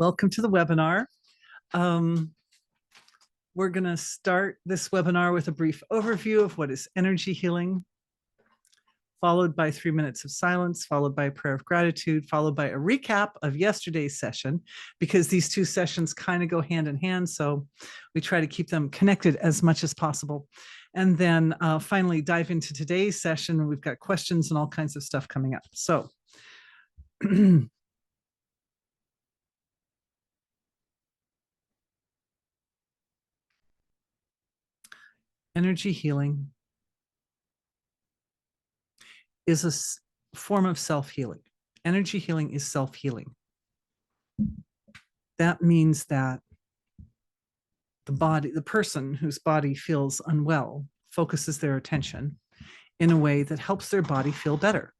Welcome to the webinar. We're going to start this webinar with a brief overview of what is energy healing, followed by 3 minutes of silence, followed by a prayer of gratitude, followed by a recap of yesterday's session, because these two sessions kind of go hand in hand. So we try to keep them connected as much as possible. And then finally dive into today's session. We've got questions and all kinds of stuff coming up. So energy healing is a form of self-healing. Energy healing is self-healing. That means that the person whose body feels unwell, focuses their attention in a way that helps their body feel better.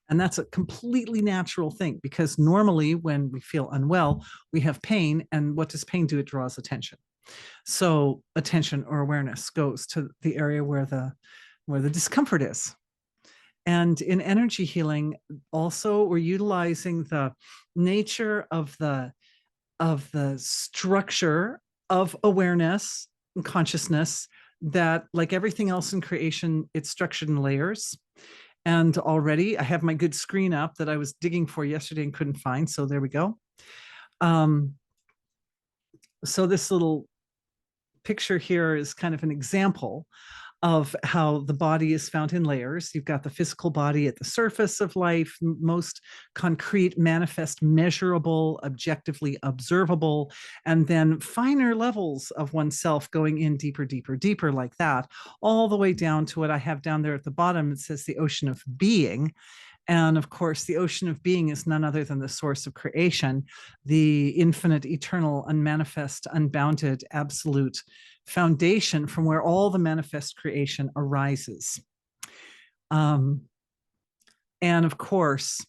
And that's a completely natural thing, because normally when we feel unwell, we have pain. And what does pain do? It draws attention. So attention or awareness goes to the area where the discomfort is. And in energy healing, also, we're utilizing the nature of the structure of awareness and consciousness that, like everything else in creation, it's structured in layers. And already I have my good screen up that I was digging for yesterday and couldn't find. So there we go. So this little picture here is kind of an example of how the body is found in layers. You've got the physical body at the surface of life, most concrete, manifest, measurable, objectively observable, and then finer levels of oneself going in deeper, deeper, deeper like that, all the way down to what I have down there at the bottom. It says the ocean of being. And of course, the ocean of being is none other than the source of creation, the infinite, eternal, unmanifest, unbounded, absolute foundation from where all the manifest creation arises. And of course,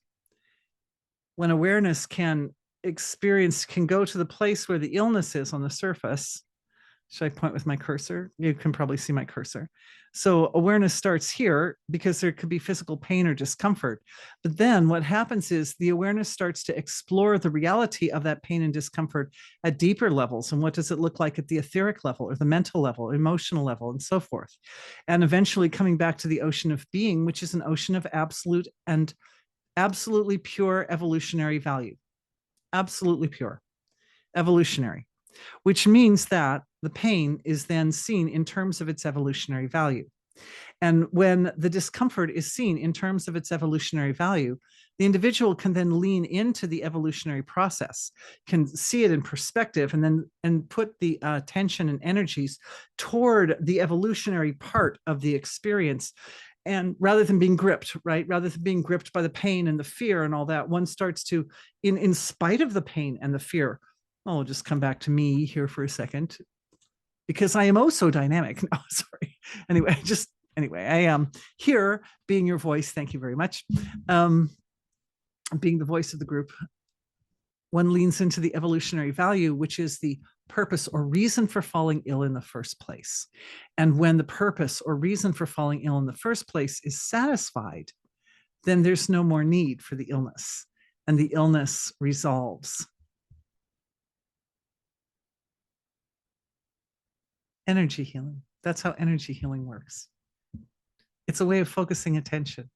when awareness can go to the place where the illness is on the surface. Should I point with my cursor? You can probably see my cursor. So awareness starts here because there could be physical pain or discomfort. But then what happens is the awareness starts to explore the reality of that pain and discomfort at deeper levels. And what does it look like at the etheric level or the mental level, emotional level, and so forth. And eventually coming back to the ocean of being, which is an ocean of absolute and absolutely pure evolutionary value. Absolutely pure, evolutionary. Which means that the pain is then seen in terms of its evolutionary value. And when the discomfort is seen in terms of its evolutionary value, the individual can then lean into the evolutionary process, can see it in perspective, and put the attention and energies toward the evolutionary part of the experience. And rather than being gripped, right? Rather than being gripped by the pain and the fear and all that, one starts to, in spite of the pain and the fear, I'll just come back to me here for a second, because I am oh so dynamic. No, sorry. Anyway, I am here being your voice. Thank you very much. Being the voice of the group, one leans into the evolutionary value, which is the purpose or reason for falling ill in the first place. And when the purpose or reason for falling ill in the first place is satisfied, then there's no more need for the illness, and the illness resolves. Energy healing. That's how energy healing works. It's a way of focusing attention.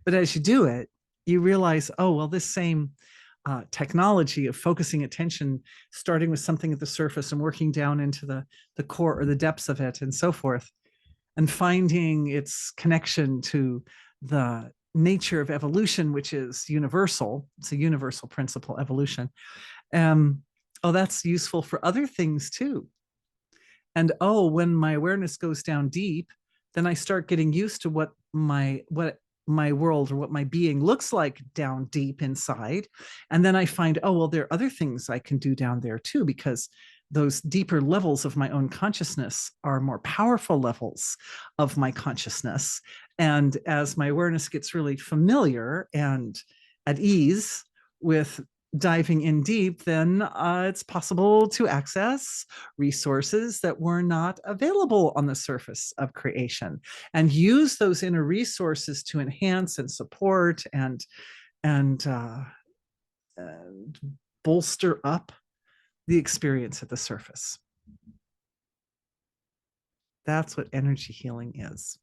But as you do it, you realize, oh, well, this same technology of focusing attention, starting with something at the surface and working down into the core or the depths of it and so forth, and finding its connection to the nature of evolution, which is universal. It's a universal principle, evolution. Oh, that's useful for other things too. And oh, when my awareness goes down deep, then I start getting used to what my world or what my being looks like down deep inside. And then I find, oh, well, there are other things I can do down there too, because those deeper levels of my own consciousness are more powerful levels of my consciousness. And as my awareness gets really familiar and at ease with diving in deep, then it's possible to access resources that were not available on the surface of creation, and use those inner resources to enhance and support and bolster up the experience at the surface. That's what energy healing is.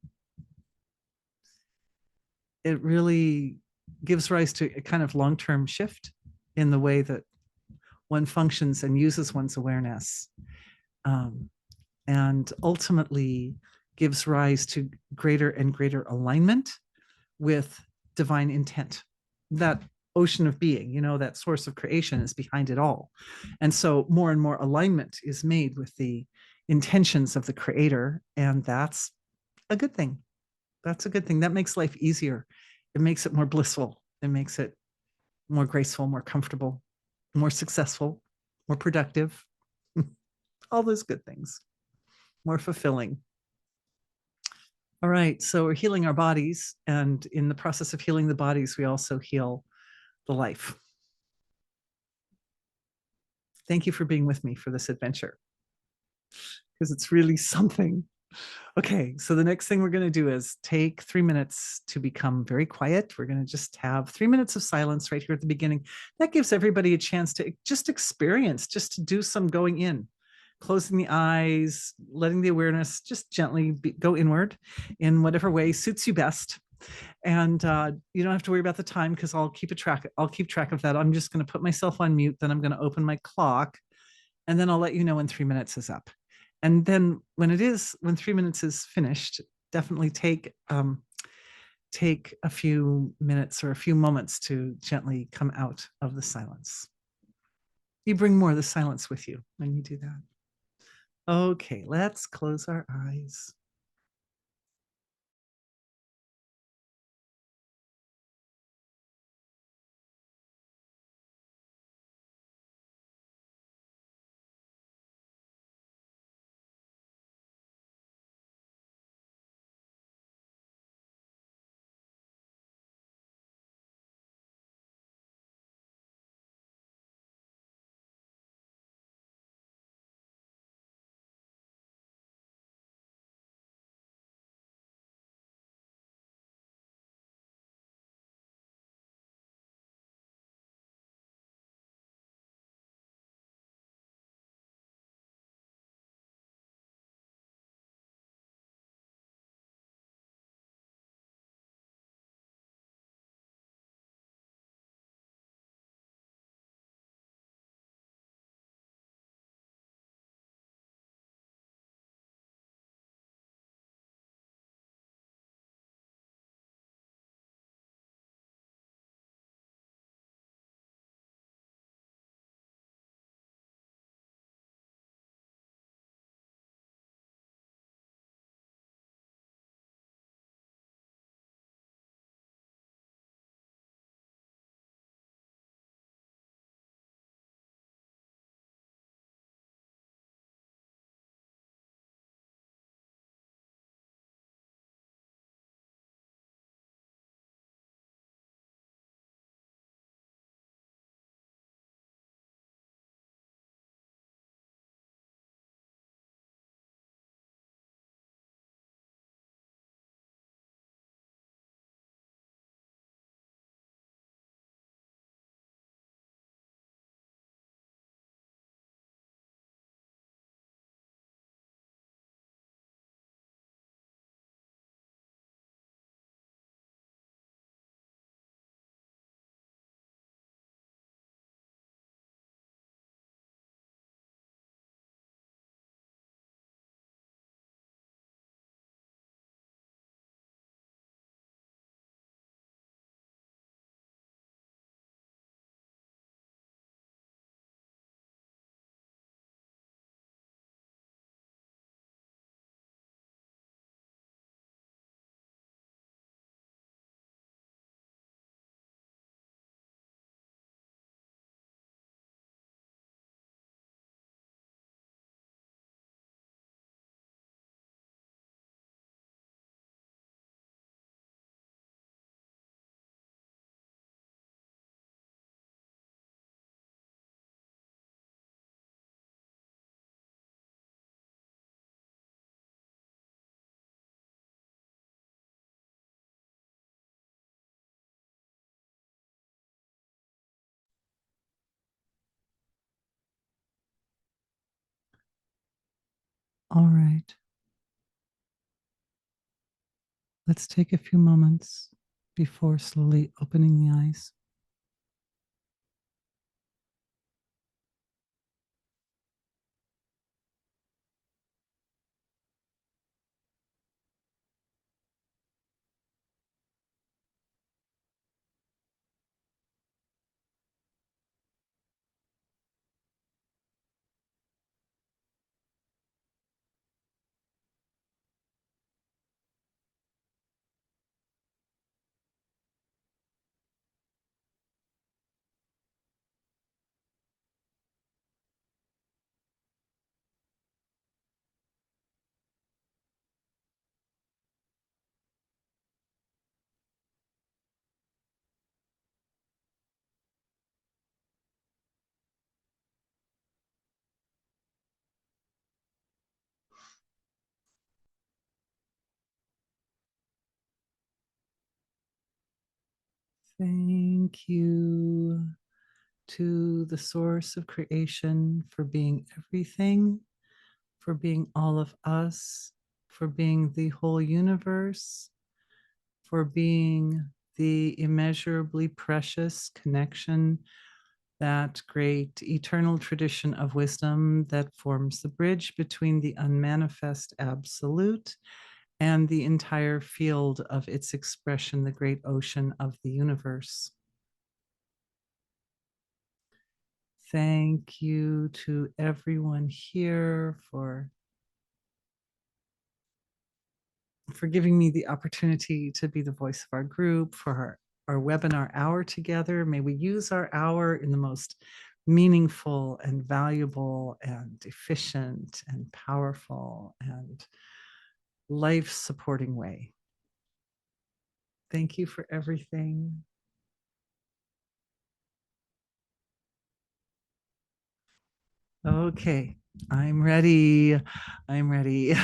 It really gives rise to a kind of long-term shift in the way that one functions and uses one's awareness, and ultimately gives rise to greater and greater alignment with divine intent. That ocean of being, that source of creation is behind it all. And so more and more alignment is made with the intentions of the creator. And that's a good thing. That's a good thing. That makes life easier. It makes it more blissful. It makes it more graceful, more comfortable, more successful, more productive, all those good things, more fulfilling. All right, so we're healing our bodies. And in the process of healing the bodies, we also heal the life. Thank you for being with me for this adventure, because it's really something. Okay, so the next thing we're going to do is take 3 minutes to become very quiet. We're going to just have 3 minutes of silence right here at the beginning. That gives everybody a chance to just experience, just to do some going in, closing the eyes, letting the awareness just gently go inward in whatever way suits you best. And you don't have to worry about the time, because I'll keep track of that. I'm just going to put myself on mute. Then I'm going to open my clock, and then I'll let you know when 3 minutes is up. And then when 3 minutes is finished, definitely take a few minutes or a few moments to gently come out of the silence. You bring more of the silence with you when you do that. Okay, let's close our eyes. All right. Let's take a few moments before slowly opening the eyes. Thank you to the source of creation for being everything, for being all of us, for being the whole universe, for being the immeasurably precious connection, that great eternal tradition of wisdom that forms the bridge between the unmanifest absolute and the entire field of its expression, the great ocean of the universe. Thank you to everyone here for giving me the opportunity to be the voice of our group, for our webinar hour together. May we use our hour in the most meaningful and valuable and efficient and powerful and life-supporting way. Thank you for everything. Okay, I'm ready. I'm ready.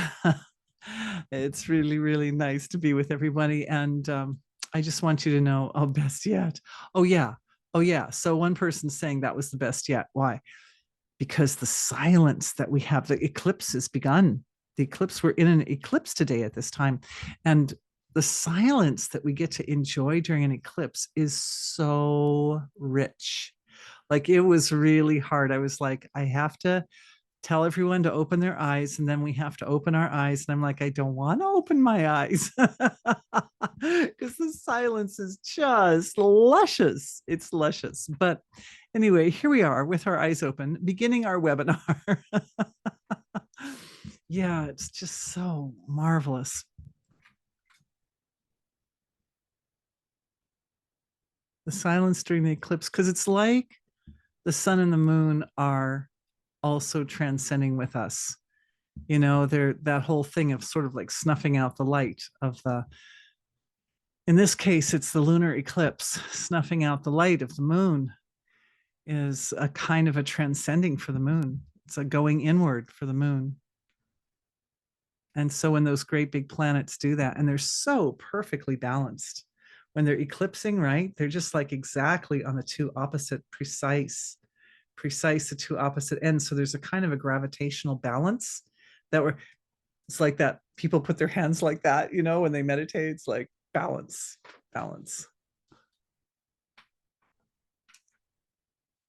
It's really, really nice to be with everybody. And I just want you to know, oh, best yet. Oh, yeah. Oh, yeah. So one person's saying that was the best yet. Why? Because the silence that we have, the eclipse has begun. The eclipse, we're in an eclipse today at this time. And the silence that we get to enjoy during an eclipse is so rich. Like it was really hard. I was like, I have to tell everyone to open their eyes, and then we have to open our eyes. And I'm like, I don't want to open my eyes because the silence is just luscious. It's luscious. But anyway, here we are with our eyes open, beginning our webinar. Yeah, it's just so marvelous. The silence during the eclipse, because it's like the sun and the moon are also transcending with us. You know, they're that whole thing of sort of like snuffing out the light of the, in this case, it's the lunar eclipse. Snuffing out the light of the moon is a kind of a transcending for the moon. It's a going inward for the moon. And so when those great big planets do that, and they're so perfectly balanced, when they're eclipsing, right? They're just like exactly on the two opposite, precise, the two opposite ends. So there's a kind of a gravitational balance that we're, it's like that people put their hands like that, you know, when they meditate, it's like balance, balance.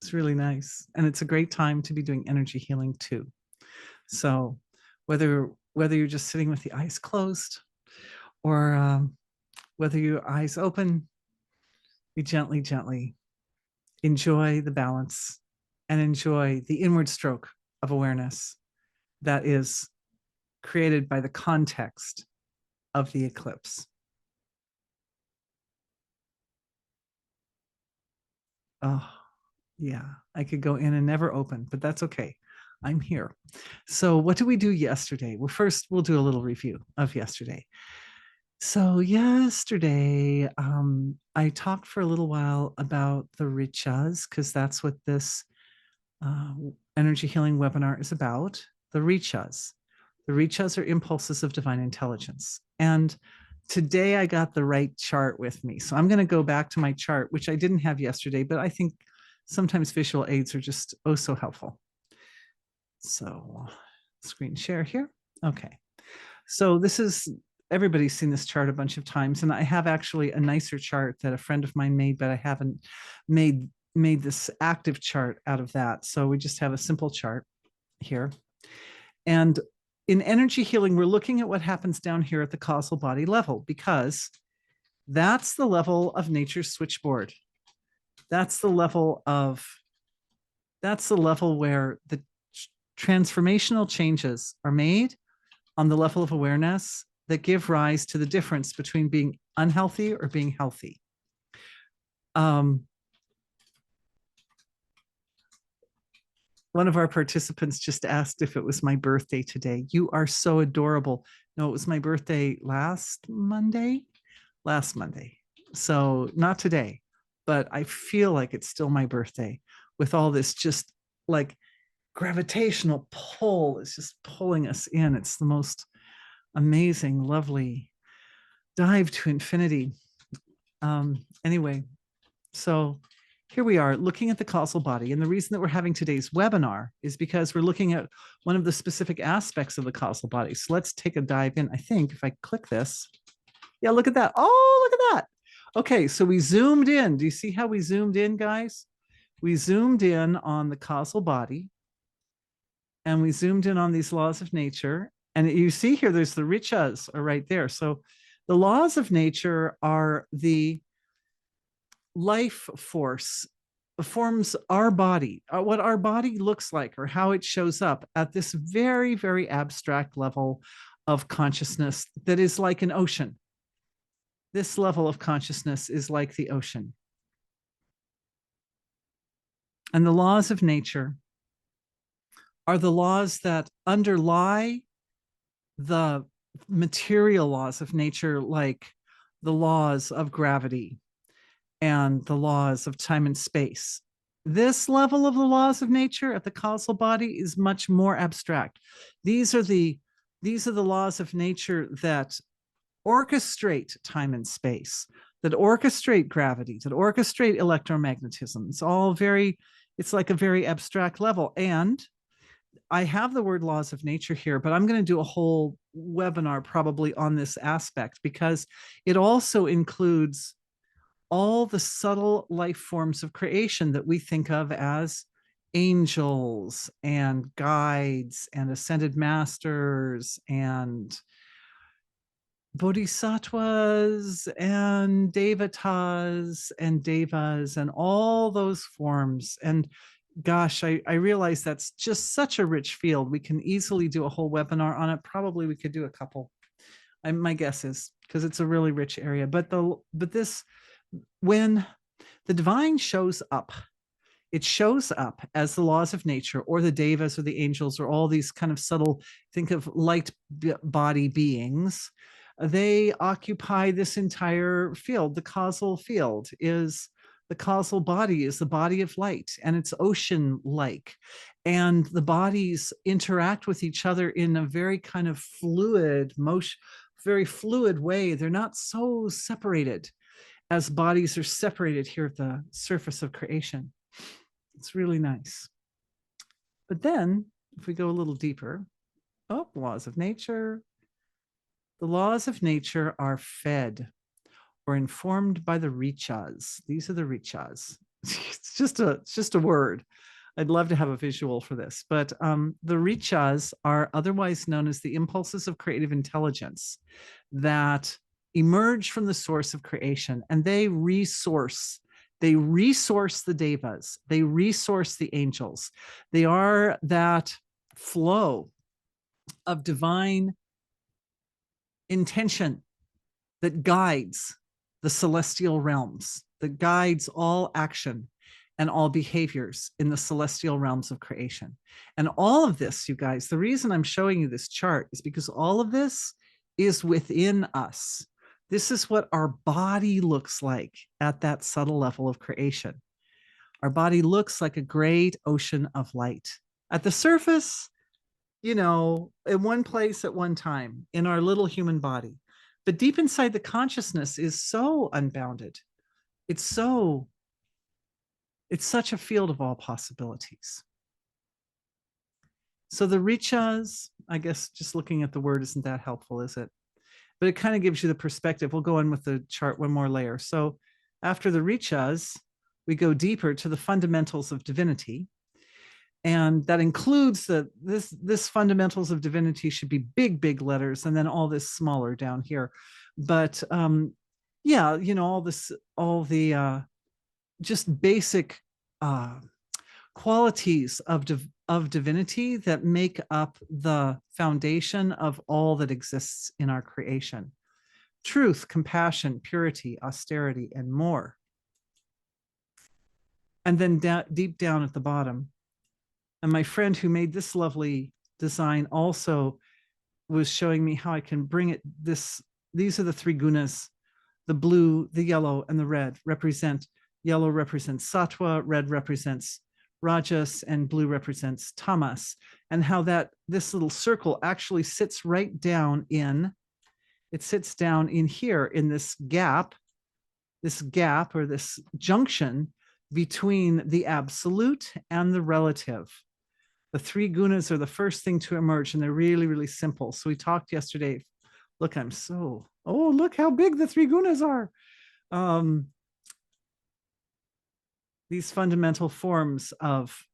It's really nice. And it's a great time to be doing energy healing too. So whether you're just sitting with the eyes closed or whether your eyes open, you gently enjoy the balance and enjoy the inward stroke of awareness that is created by the context of the eclipse. Oh, yeah, I could go in and never open, but that's okay. I'm here. So what did we do yesterday? Well, first we'll do a little review of yesterday. So yesterday, I talked for a little while about the richas, because that's what this energy healing webinar is about, the richas. The richas are impulses of divine intelligence. And today I got the right chart with me. So I'm going to go back to my chart, which I didn't have yesterday, but I think sometimes visual aids are just oh so helpful. So screen share here. Okay. So this is, everybody's seen this chart a bunch of times, and I have actually a nicer chart that a friend of mine made, but I haven't made this active chart out of that. So we just have a simple chart here. And in energy healing, we're looking at what happens down here at the causal body level, because that's the level of nature's switchboard. That's the level where the transformational changes are made on the level of awareness that give rise to the difference between being unhealthy or being healthy. One of our participants just asked if it was my birthday today. You are so adorable. No, it was my birthday last Monday. So not today, but I feel like it's still my birthday with all this just like gravitational pull is just pulling us in. It's the most amazing, lovely dive to infinity. Anyway, so here we are looking at the causal body. And the reason that we're having today's webinar is because we're looking at one of the specific aspects of the causal body. So let's take a dive in. I think if I click this, yeah, look at that. Oh, look at that. Okay, so we zoomed in. Do you see how we zoomed in, guys? We zoomed in on the causal body, and we zoomed in on these laws of nature. And you see here, there's the richas are right there. So the laws of nature are the life force forms our body, what our body looks like or how it shows up at this very, very abstract level of consciousness that is like an ocean. This level of consciousness is like the ocean. And the laws of nature are the laws that underlie the material laws of nature, like the laws of gravity and the laws of time and space. This level of the laws of nature at the causal body is much more abstract. These are the laws of nature that orchestrate time and space, that orchestrate gravity, that orchestrate electromagnetism. It's like a very abstract level. And I have the word laws of nature here, but I'm going to do a whole webinar probably on this aspect, because it also includes all the subtle life forms of creation that we think of as angels and guides and ascended masters and bodhisattvas and devatas and devas and all those forms. And gosh, I realize that's just such a rich field. We can easily do a whole webinar on it. Probably we could do a couple. My guess is, because it's a really rich area. But this, when the divine shows up, it shows up as the laws of nature or the devas or the angels or all these kind of subtle, think of light body beings. They occupy this entire field. The causal field is the causal body is the body of light, and it's ocean-like. And the bodies interact with each other in a very kind of fluid motion, very fluid way. They're not so separated as bodies are separated here at the surface of creation. It's really nice. But then if we go a little deeper, laws of nature. The laws of nature are fed or informed by the richas. These are the richas. It's just a word. I'd love to have a visual for this, but the richas are otherwise known as the impulses of creative intelligence that emerge from the source of creation, and they resource the devas, they resource the angels. They are that flow of divine intention that guides the celestial realms, that guides all action and all behaviors in the celestial realms of creation. And all of this, you guys, the reason I'm showing you this chart is because all of this is within us. This is what our body looks like at that subtle level of creation. Our body looks like a great ocean of light. At the surface, in one place at one time in our little human body. But deep inside, the consciousness is so unbounded. It's such a field of all possibilities. So the richas, I guess just looking at the word isn't that helpful, is it? But it kind of gives you the perspective. We'll go in with the chart one more layer. So after the richas, we go deeper to the fundamentals of divinity. And that includes this fundamentals of divinity should be big, big letters, and then all this smaller down here. But yeah, all the just basic qualities of divinity that make up the foundation of all that exists in our creation: truth, compassion, purity, austerity, and more. And then deep down at the bottom, and my friend who made this lovely design also was showing me how I can bring it these are the three gunas: the blue, the yellow, and the red represent. Yellow represents sattva, red represents rajas, and blue represents tamas. And how this little circle actually sits right down in, it sits down in here in this gap or this junction between the absolute and the relative. The three gunas are the first thing to emerge, and they're really, really simple. So we talked yesterday. Look, look how big the three gunas are. These fundamental forms of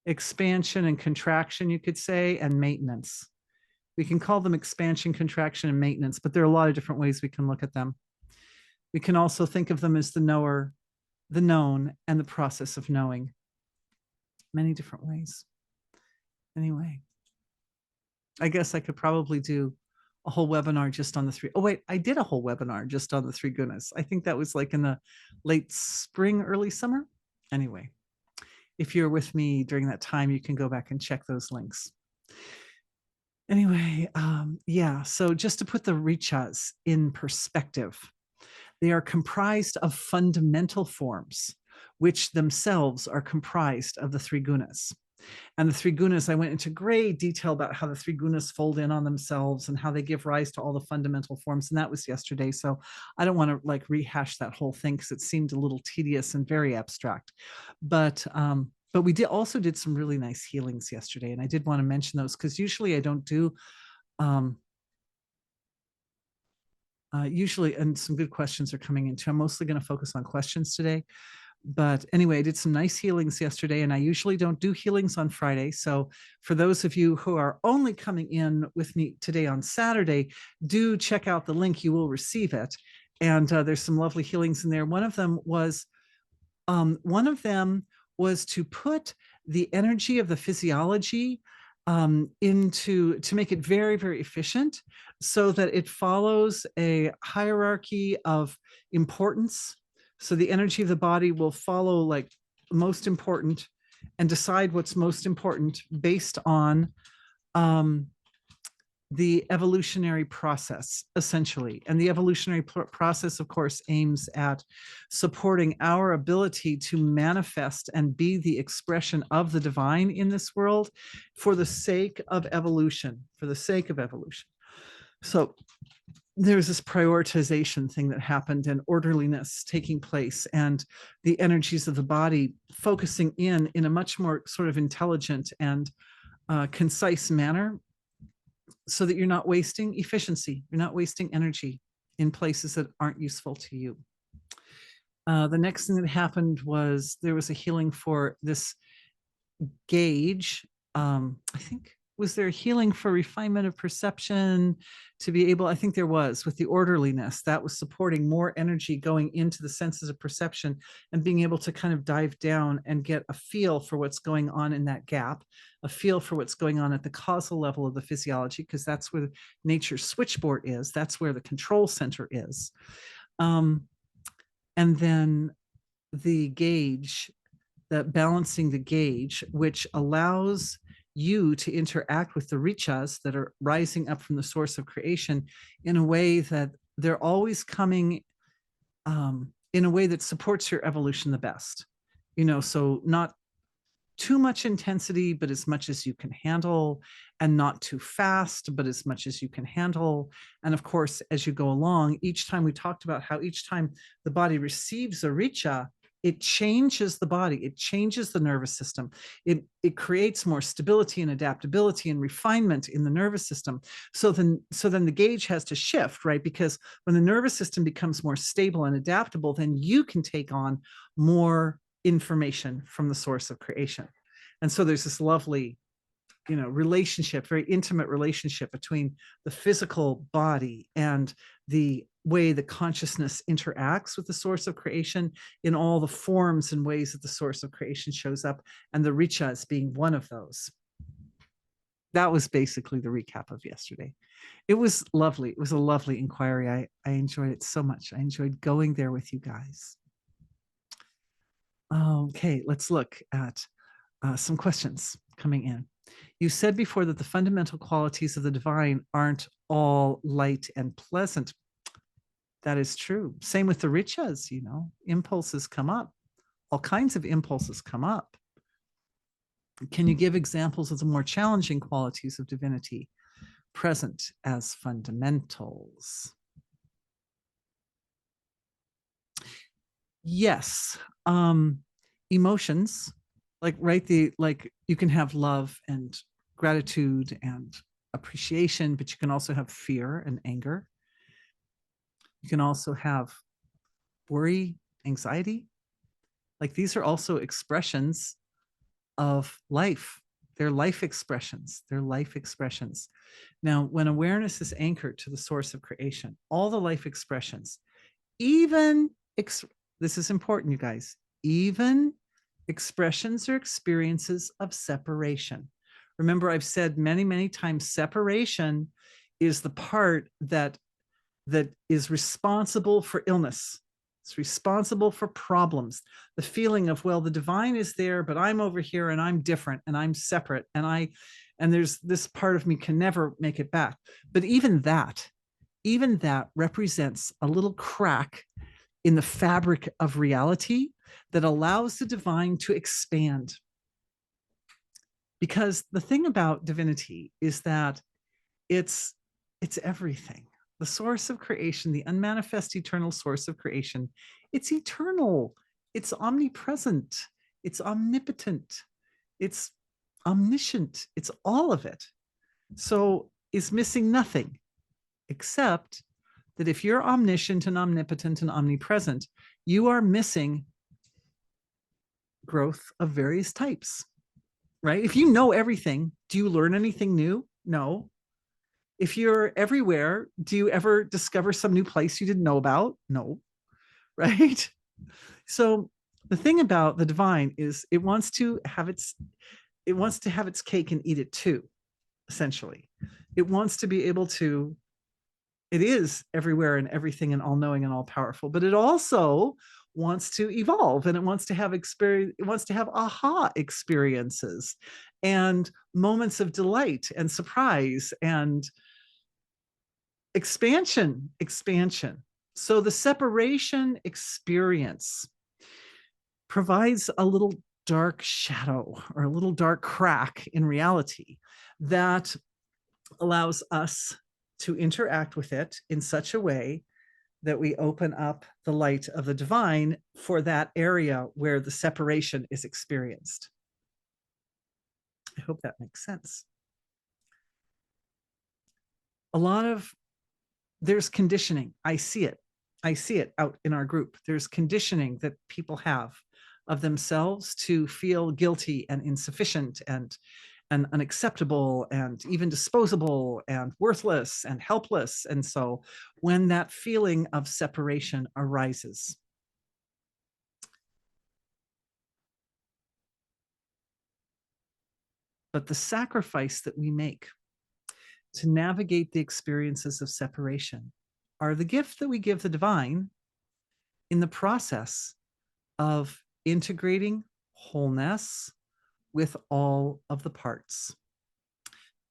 expansion and contraction, you could say, and maintenance. We can call them expansion, contraction, and maintenance, but there are a lot of different ways we can look at them. We can also think of them as the knower, the known, and the process of knowing. Many different ways. Anyway, I guess I could probably do a whole webinar just on the three. Oh, wait, I did a whole webinar just on the three gunas. I think that was like in the late spring, early summer. Anyway, if you're with me during that time, you can go back and check those links. Anyway, yeah, so just to put the richas in perspective, they are comprised of fundamental forms, which themselves are comprised of the three gunas. And the three gunas, I went into great detail about how the three gunas fold in on themselves and how they give rise to all the fundamental forms. And that was yesterday. So I don't want to like rehash that whole thing because it seemed a little tedious and very abstract. But we also did some really nice healings yesterday. And I did want to mention those because usually I don't do, usually, and some good questions are coming in too. I'm mostly going to focus on questions today. But anyway, I did some nice healings yesterday, and I usually don't do healings on Friday. So for those of you who are only coming in with me today on Saturday, do check out the link. You will receive it. And there's some lovely healings in there. One of them was to put the energy of the physiology to make it very, very efficient so that it follows a hierarchy of importance. So the energy of the body will follow like most important and decide what's most important based on the evolutionary process, essentially. And the evolutionary process, of course, aims at supporting our ability to manifest and be the expression of the divine in this world for the sake of evolution, So there's this prioritization thing that happened and orderliness taking place and the energies of the body focusing in a much more sort of intelligent and concise manner so that you're not wasting efficiency, you're not wasting energy in places that aren't useful to you. The next thing that happened was there was a healing for this gauge. I think, was there a healing for refinement of perception to be able, I think there was, with the orderliness that was supporting more energy going into the senses of perception and being able to kind of dive down and get a feel for what's going on in that gap, a feel for what's going on at the causal level of the physiology, because that's where nature's switchboard is. That's where the control center is. And then the gauge, that balancing the gauge, which allows you to interact with the richas that are rising up from the source of creation in a way that they're always coming in a way that supports your evolution the best. So not too much intensity, but as much as you can handle, and not too fast, but as much as you can handle. And of course, as you go along, each time we talked about how each time the body receives a richa, it changes the body, it changes the nervous system, it creates more stability and adaptability and refinement in the nervous system. So then the gauge has to shift, right? Because when the nervous system becomes more stable and adaptable, then you can take on more information from the source of creation. And so there's this lovely, relationship, very intimate relationship between the physical body and the way the consciousness interacts with the source of creation in all the forms and ways that the source of creation shows up, and the richas being one of those. That was basically the recap of yesterday. It was lovely. It was a lovely inquiry. I enjoyed it so much. I enjoyed going there with you guys. Okay, let's look at some questions coming in. You said before that the fundamental qualities of the divine aren't all light and pleasant. That is true. Same with the richas, impulses come up. All kinds of impulses come up. Can you give examples of the more challenging qualities of divinity present as fundamentals? Yes. Emotions, like you can have love and gratitude and appreciation, but you can also have fear and anger. You can also have worry, anxiety. Like these are also expressions of life. They're life expressions. They're life expressions. Now, when awareness is anchored to the source of creation, all the life expressions, even, this is important, you guys, even expressions or experiences of separation. Remember, I've said many, many times, separation is the part that is responsible for illness. It's responsible for problems. The feeling of, well, the divine is there, but I'm over here and I'm different and I'm separate. And there's this part of me can never make it back. But even that represents a little crack in the fabric of reality that allows the divine to expand. Because the thing about divinity is that it's everything. The source of creation, the unmanifest eternal source of creation, it's eternal, it's omnipresent, it's omnipotent, it's omniscient, it's all of it. So it's missing nothing, except that if you're omniscient and omnipotent and omnipresent, you are missing growth of various types, right? If you know everything, do you learn anything new? No. If you're everywhere, do you ever discover some new place you didn't know about? No, right? So the thing about the divine is it wants to have its cake and eat it too, essentially. It wants to be able to, it is everywhere and everything and all knowing and all powerful, but it also wants to evolve, and it wants to have aha experiences and moments of delight and surprise and expansion. So the separation experience provides a little dark shadow or a little dark crack in reality that allows us to interact with it in such a way that we open up the light of the divine for that area where the separation is experienced. I hope that makes sense. There's conditioning. I see it out in our group. There's conditioning that people have of themselves to feel guilty and insufficient and unacceptable and even disposable and worthless and helpless. And so when that feeling of separation arises, but the sacrifice that we make to navigate the experiences of separation are the gift that we give the divine in the process of integrating wholeness with all of the parts.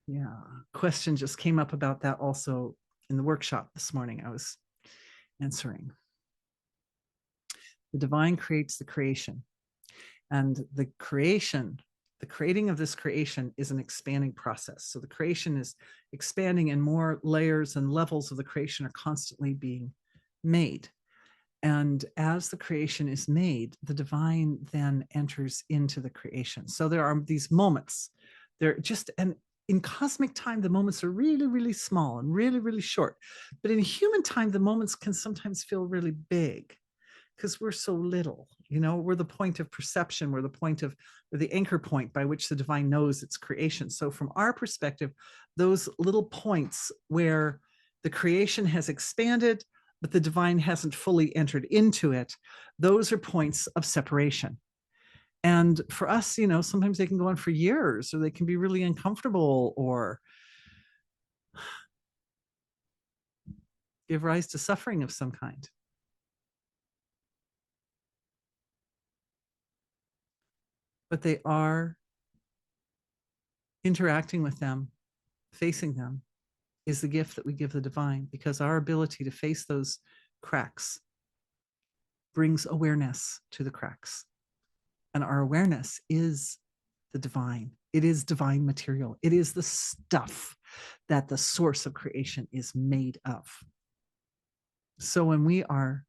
Yeah, question just came up about that also in the workshop this morning. I was answering. The divine creates the creation, and the creating of this creation is an expanding process. So the creation is expanding, and more layers and levels of the creation are constantly being made. And as the creation is made, the divine then enters into the creation. So there are these moments. They're just, and in cosmic time, the moments are really, really small and really, really short. But in human time, the moments can sometimes feel really big because we're so little. We're the point of perception. We're the anchor point by which the divine knows its creation. So from our perspective, those little points where the creation has expanded, but the divine hasn't fully entered into it, those are points of separation. And for us, sometimes they can go on for years, or they can be really uncomfortable, or give rise to suffering of some kind. But they are interacting with them, facing them, is the gift that we give the divine, because our ability to face those cracks brings awareness to the cracks. And our awareness is the divine. It is divine material. It is the stuff that the source of creation is made of. So when we are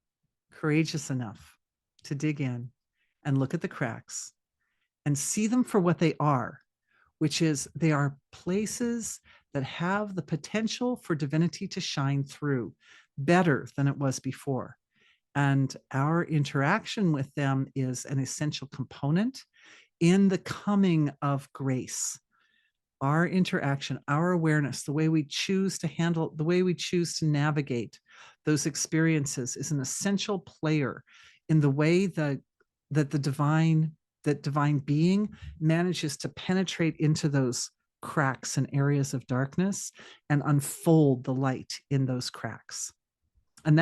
courageous enough to dig in and look at the cracks and see them for what they are, which is they are places that have the potential for divinity to shine through better than it was before. And our interaction with them is an essential component in the coming of grace. Our interaction, our awareness, the way we choose to handle, the way we choose to navigate those experiences is an essential player in the way that the divine being manages to penetrate into those cracks and areas of darkness and unfold the light in those cracks. And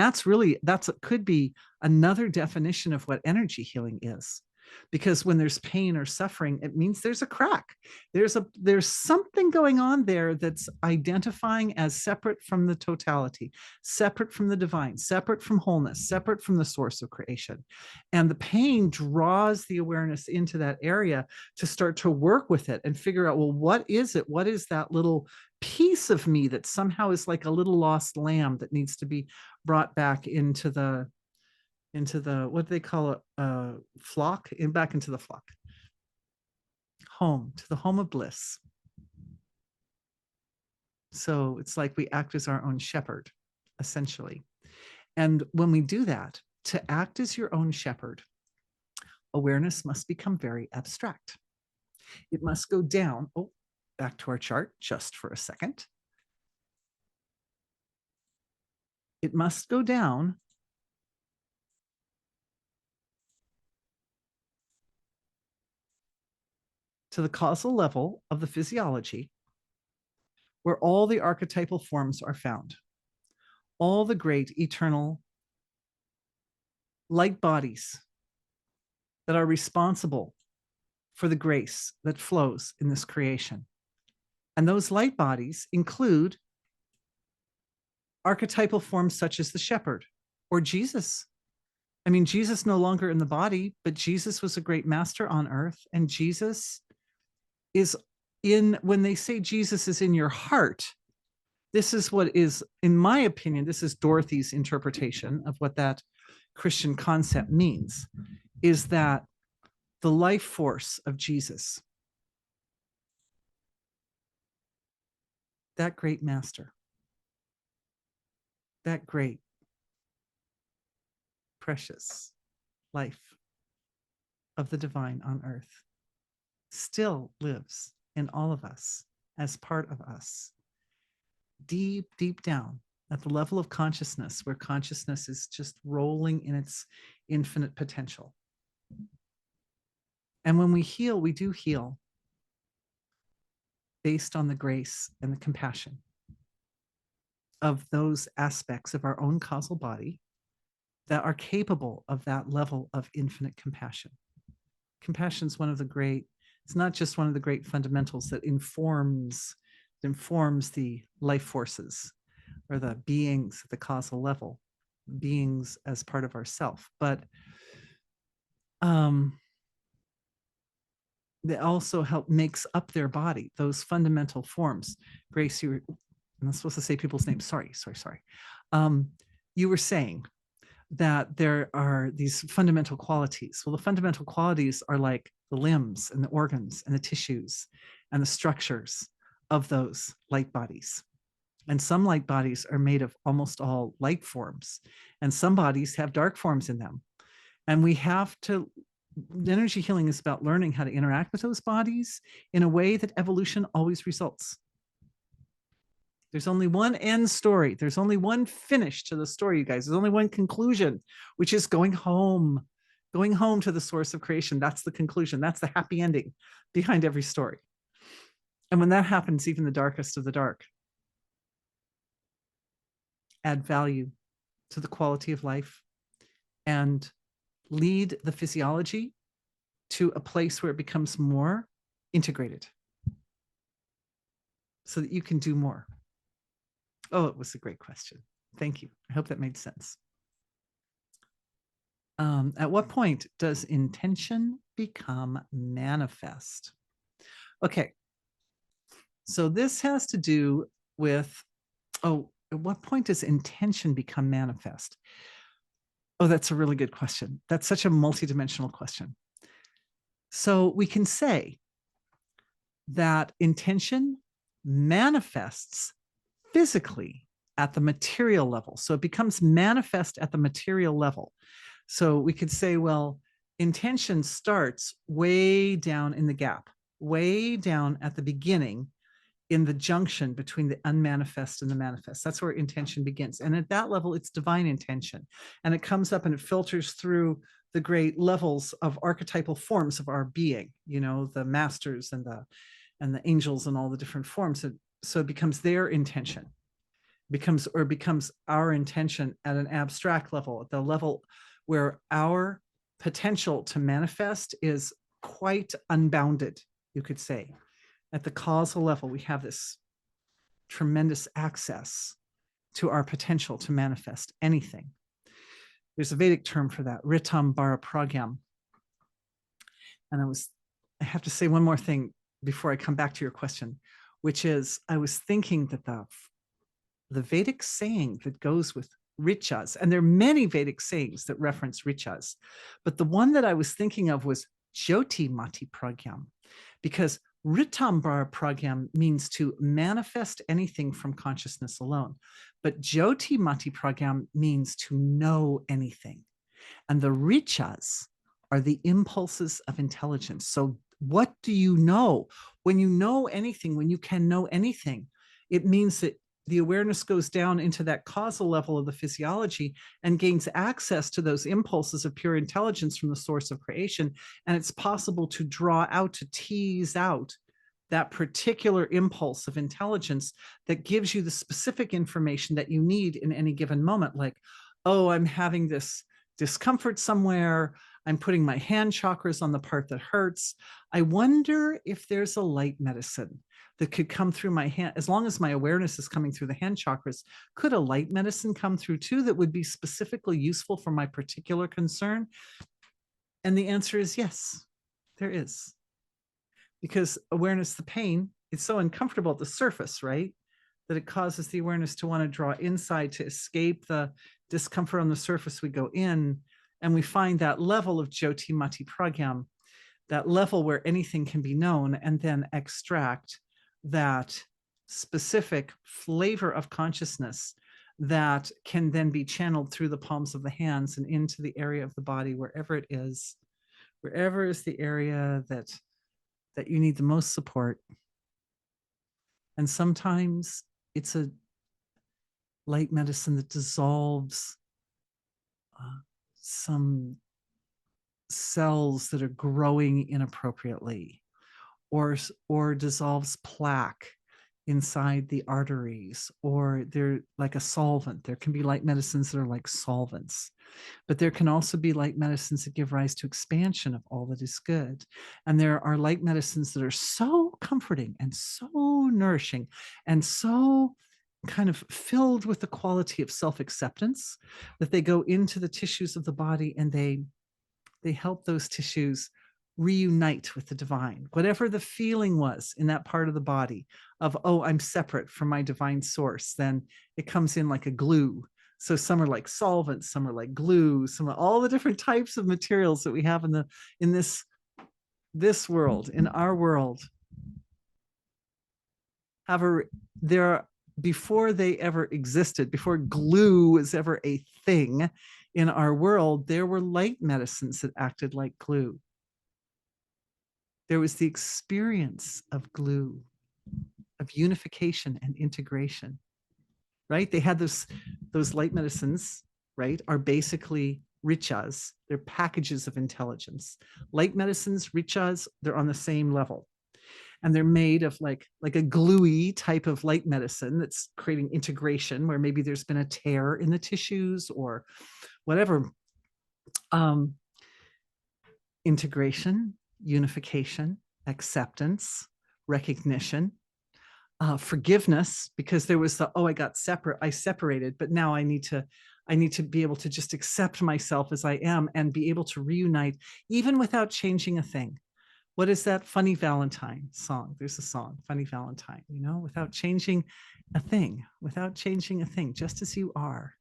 could be another definition of what energy healing is. Because when there's pain or suffering, it means there's a crack. There's something going on there that's identifying as separate from the totality, separate from the divine, separate from wholeness, separate from the source of creation. And the pain draws the awareness into that area to start to work with it and figure out, well, what is it? What is that little piece of me that somehow is like a little lost lamb that needs to be brought back into the what do they call it, flock, and back into the flock, home, to the home of bliss. So it's like we act as our own shepherd, essentially. And when we do that, to act as your own shepherd, awareness must become very abstract. It must go down. Oh, back to our chart just for a second. It must go down to the causal level of the physiology, where all the archetypal forms are found. All the great eternal light bodies that are responsible for the grace that flows in this creation. And those light bodies include archetypal forms such as the shepherd or Jesus. I mean, Jesus no longer in the body, but Jesus was a great master on earth. And Jesus is when they say Jesus is in your heart, this is what is, in my opinion, this is Dorothy's interpretation of what that Christian concept means, is that the life force of Jesus, that great master, that great, precious life of the divine on earth, still lives in all of us as part of us, deep, deep down at the level of consciousness, where consciousness is just rolling in its infinite potential. And when we heal, we do heal based on the grace and the compassion of those aspects of our own causal body that are capable of that level of infinite compassion. Compassion is one of the great, it's not just one of the great fundamentals that informs the life forces or the beings at the causal level, beings as part of ourself, but they also help makes up their body, those fundamental forms. Grace, I'm not supposed to say people's names. Sorry. You were saying that there are these fundamental qualities. Well, the fundamental qualities are like the limbs and the organs and the tissues and the structures of those light bodies. And some light bodies are made of almost all light forms, and some bodies have dark forms in them. And we have to, energy healing is about learning how to interact with those bodies in a way that evolution always results. There's only one end story. There's only one finish to the story, you guys. There's only one conclusion, which is going home to the source of creation. That's the conclusion. That's the happy ending behind every story. And when that happens, even the darkest of the dark add value to the quality of life and lead the physiology to a place where it becomes more integrated so that you can do more. Oh, it was a great question. Thank you. I hope that made sense. At what point does intention become manifest? Okay. So this has to do with, at what point does intention become manifest? Oh, that's a really good question. That's such a multidimensional question. So we can say that intention manifests physically at the material level. So it becomes manifest at the material level. So we could say, well, intention starts way down in the gap, way down at the beginning in the junction between the unmanifest and the manifest. That's where intention begins. And at that level, it's divine intention. And it comes up and it filters through the great levels of archetypal forms of our being, you know, the masters and the angels and all the different forms. So it becomes their intention, becomes our intention at an abstract level, at the level where our potential to manifest is quite unbounded, you could say. At the causal level, we have this tremendous access to our potential to manifest anything. There's a Vedic term for that, ritam bara pragyam. And I have to say one more thing before I come back to your question, which is I was thinking that the Vedic saying that goes with richas, and there are many Vedic sayings that reference richas, but the one that I was thinking of was jyoti mati pragyam, because Ritambara pragyam means to manifest anything from consciousness alone. But Jyoti Mati pragyam means to know anything. And the richas are the impulses of intelligence. So what do you know? When you know anything, when you can know anything, it means that the awareness goes down into that causal level of the physiology and gains access to those impulses of pure intelligence from the source of creation. And it's possible to draw out, to tease out that particular impulse of intelligence that gives you the specific information that you need in any given moment. Like, oh, I'm having this discomfort somewhere. I'm putting my hand chakras on the part that hurts. I wonder if there's a light medicine that could come through my hand. As long as my awareness is coming through the hand chakras, could a light medicine come through too that would be specifically useful for my particular concern? And the answer is yes, there is. Because awareness, the pain, it's so uncomfortable at the surface, right? That it causes the awareness to want to draw inside to escape the discomfort on the surface. We go in and we find that level of Jyoti Mati Pragyam, that level where anything can be known, and then extract that specific flavor of consciousness that can then be channeled through the palms of the hands and into the area of the body, wherever it is, wherever is the area that you need the most support. And sometimes it's a light medicine that dissolves some cells that are growing inappropriately, or dissolves plaque inside the arteries, or they're like a solvent. There can be light medicines that are like solvents, but there can also be light medicines that give rise to expansion of all that is good. And there are light medicines that are so comforting and so nourishing and so kind of filled with the quality of self-acceptance that they go into the tissues of the body and they help those tissues reunite with the divine. Whatever the feeling was in that part of the body of, oh, I'm separate from my divine source, then it comes in like a glue So some are like solvents, some are like glue, some are all the different types of materials that we have in this world, in our world. However, before they ever existed, before glue was ever a thing in our world, there were light medicines that acted like glue. There was the experience of glue, of unification and integration, right? They had those light medicines, right, are basically richas. They're packages of intelligence. Light medicines, richas, they're on the same level. And they're made of like a gluey type of light medicine that's creating integration where maybe there's been a tear in the tissues or whatever. Integration, unification, acceptance, recognition, forgiveness, because there was I separated, but now I need to be able to just accept myself as I am and be able to reunite even without changing a thing. What is that Funny Valentine song? There's a song, Funny Valentine, without changing a thing, just as you are.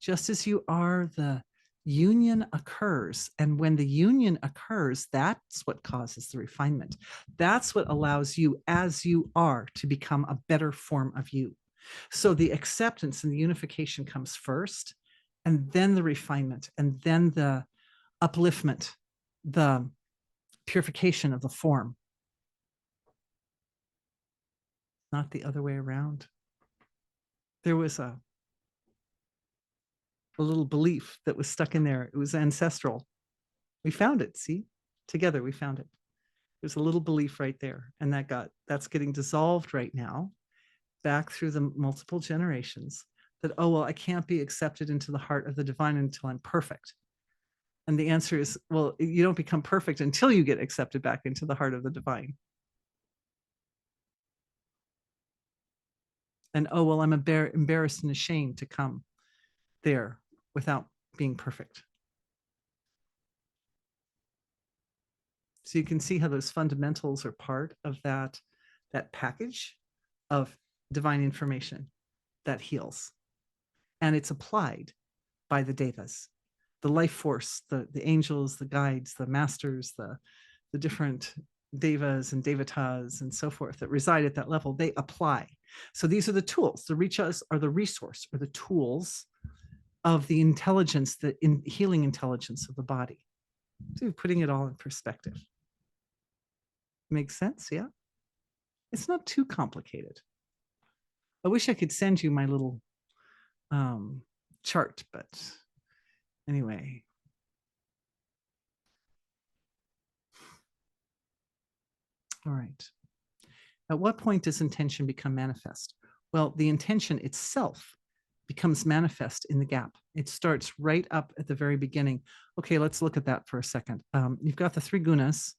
Just as you are, the union occurs. And when the union occurs, that's what causes the refinement. That's what allows you, as you are, to become a better form of you. So the acceptance and the unification comes first, and then the refinement, and then the upliftment, the purification of the form, not the other way around. There was a little belief that was stuck in there. It was ancestral. We found it, see? Together we found it. There's a little belief right there, and that's getting dissolved right now, back through the multiple generations, that, oh, well, I can't be accepted into the heart of the divine until I'm perfect. And the answer is, well, you don't become perfect until you get accepted back into the heart of the divine. And, oh, well, I'm embarrassed and ashamed to come there without being perfect. So you can see how those fundamentals are part of that package of divine information that heals. And it's applied by the devas, the life force, the angels, the guides, the masters, the different devas and devatas and so forth that reside at that level. They apply. So these are the tools. The richas are the resource or the tools of the intelligence, the healing intelligence of the body. So putting it all in perspective. Makes sense, yeah? It's not too complicated. I wish I could send you my little chart, but anyway. All right. At what point does intention become manifest? Well, the intention itself becomes manifest in the gap. It starts right up at the very beginning. Okay, let's look at that for a second. You've got the three gunas,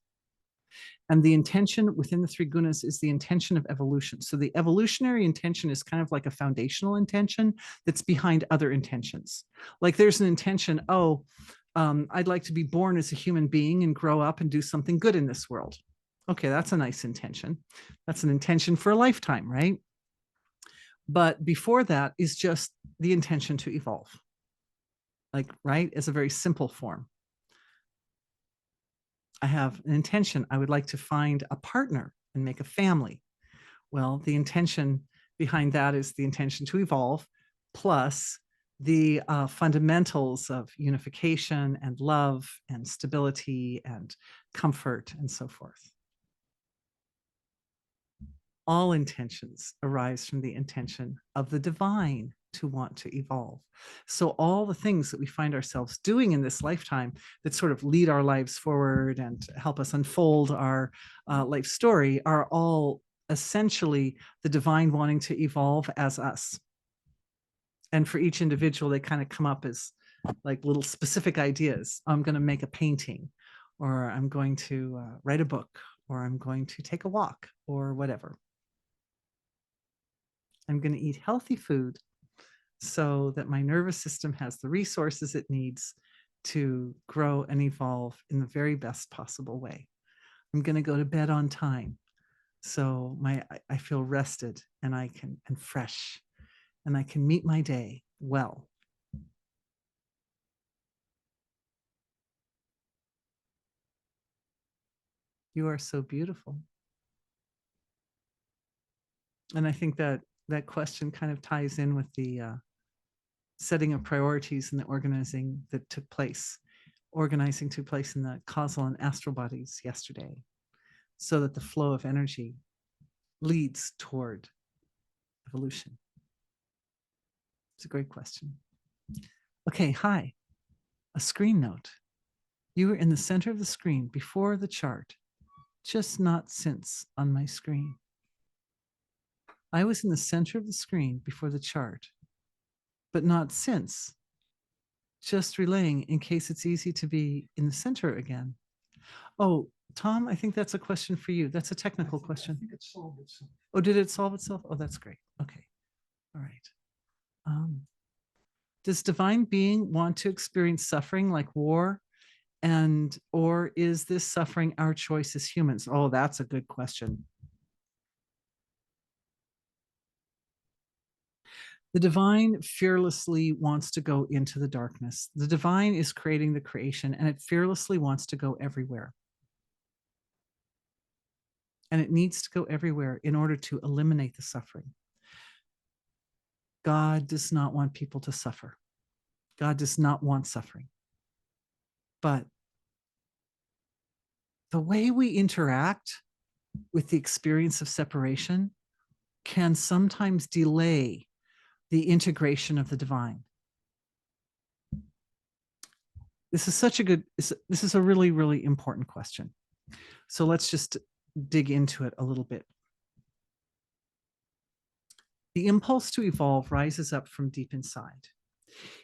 and the intention within the three gunas is the intention of evolution. So the evolutionary intention is kind of like a foundational intention that's behind other intentions. Like there's an intention, I'd like to be born as a human being and grow up and do something good in this world. Okay, that's a nice intention. That's an intention for a lifetime, right? But before that is just the intention to evolve, like, right, as a very simple form. I have an intention. I would like to find a partner and make a family. Well, the intention behind that is the intention to evolve, plus the fundamentals of unification and love and stability and comfort and so forth. All intentions arise from the intention of the divine to want to evolve. So all the things that we find ourselves doing in this lifetime that sort of lead our lives forward and help us unfold our life story are all essentially the divine wanting to evolve as us. And for each individual, they kind of come up as like little specific ideas. I'm going to make a painting, or I'm going to write a book, or I'm going to take a walk, or whatever. I'm going to eat healthy food so that my nervous system has the resources it needs to grow and evolve in the very best possible way. I'm going to go to bed on time so I feel rested and and fresh, and I can meet my day well. You are so beautiful. And I think that that question kind of ties in with the setting of priorities and the organizing that took place. Organizing took place in the causal and astral bodies yesterday, so that the flow of energy leads toward evolution. It's a great question. Okay, hi. A screen note. You were in the center of the screen before the chart, just not since on my screen. I was in the center of the screen before the chart, but not since. Just relaying in case it's easy to be in the center again. Oh, Tom, I think that's a question for you. That's a technical question. I think it solved itself. Oh, did it solve itself? Oh, that's great. Okay. All right. Does divine being want to experience suffering like war? Or is this suffering our choice as humans? Oh, that's a good question. The divine fearlessly wants to go into the darkness. The divine is creating the creation, and it fearlessly wants to go everywhere. And it needs to go everywhere in order to eliminate the suffering. God does not want people to suffer. God does not want suffering. But the way we interact with the experience of separation can sometimes delay the integration of the divine. This is a really, really important question. So let's just dig into it a little bit. The impulse to evolve rises up from deep inside.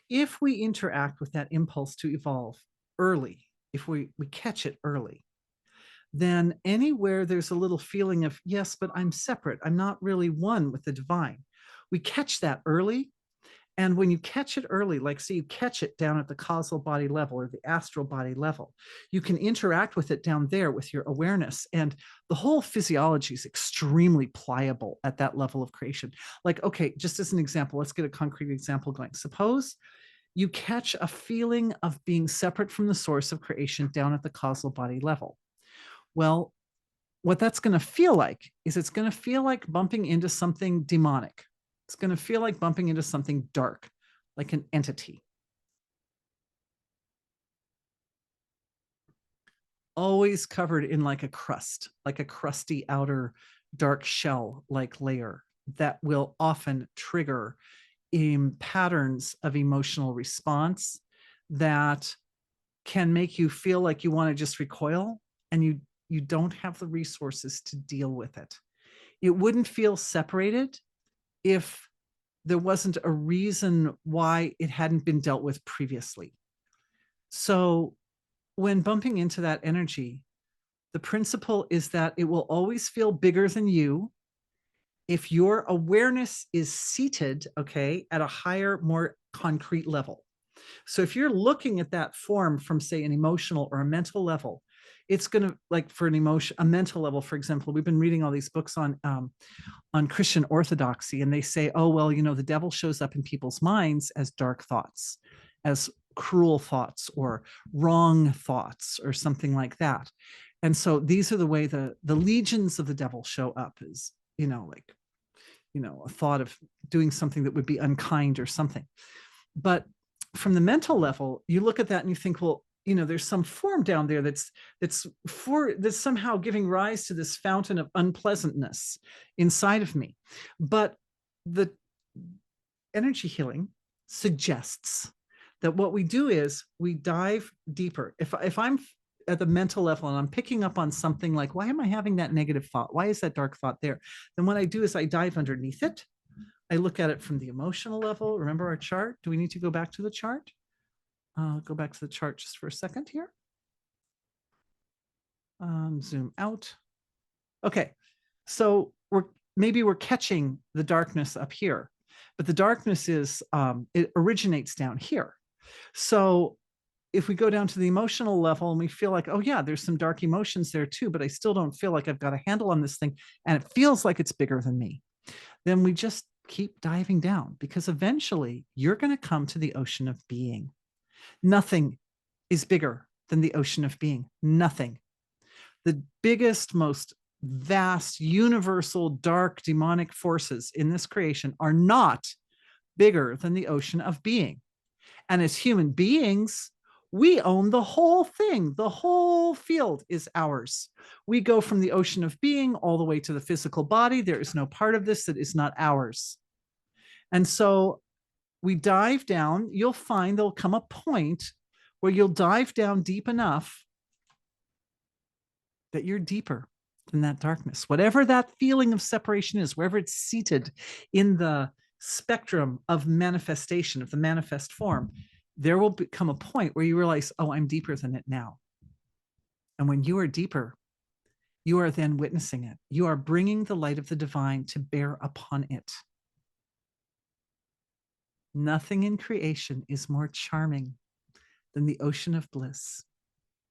If we interact with that impulse to evolve early, if we catch it early, then anywhere there's a little feeling of, yes, but I'm separate, I'm not really one with the divine, we catch that early. And when you catch it early, like say you catch it down at the causal body level or the astral body level, you can interact with it down there with your awareness. And the whole physiology is extremely pliable at that level of creation. Like, okay, just as an example, let's get a concrete example going. Suppose you catch a feeling of being separate from the source of creation down at the causal body level. Well, what that's going to feel like is it's going to feel like bumping into something demonic. It's going to feel like bumping into something dark, like an entity. Always covered in like a crust, like a crusty outer dark shell like layer that will often trigger patterns of emotional response that can make you feel like you want to just recoil, and you don't have the resources to deal with it. It wouldn't feel separated if there wasn't a reason why it hadn't been dealt with previously. So when bumping into that energy, the principle is that it will always feel bigger than you if your awareness is seated, okay, at a higher, more concrete level. So if you're looking at that form from, say, an emotional or a mental level, it's going to, like for a mental level, for example, we've been reading all these books on Christian orthodoxy, and they say, oh, well, the devil shows up in people's minds as dark thoughts, as cruel thoughts or wrong thoughts or something like that. And so these are the way the legions of the devil show up, is, a thought of doing something that would be unkind or something. But from the mental level, you look at that and you think, well, there's some form down there that's somehow giving rise to this fountain of unpleasantness inside of me. But the energy healing suggests that what we do is we dive deeper. If I'm at the mental level and I'm picking up on something like, why am I having that negative thought? Why is that dark thought there? Then what I do is I dive underneath it. I look at it from the emotional level. Remember our chart? Do we need to go back to the chart? Go back to the chart just for a second here. Zoom out. Okay, so we're catching the darkness up here, but the darkness it originates down here. So if we go down to the emotional level and we feel like, oh yeah, there's some dark emotions there too, but I still don't feel like I've got a handle on this thing, and it feels like it's bigger than me, then we just keep diving down, because eventually you're going to come to the ocean of being. Nothing is bigger than the ocean of being. Nothing. The biggest, most vast, universal, dark, demonic forces in this creation are not bigger than the ocean of being. And as human beings, we own the whole thing. The whole field is ours. We go from the ocean of being all the way to the physical body. There is no part of this that is not ours. And so we dive down. You'll find there'll come a point where you'll dive down deep enough that you're deeper than that darkness. Whatever that feeling of separation is, wherever it's seated in the spectrum of manifestation, of the manifest form, there will become a point where you realize, oh, I'm deeper than it now. And when you are deeper, you are then witnessing it. You are bringing the light of the divine to bear upon it. Nothing in creation is more charming than the ocean of bliss,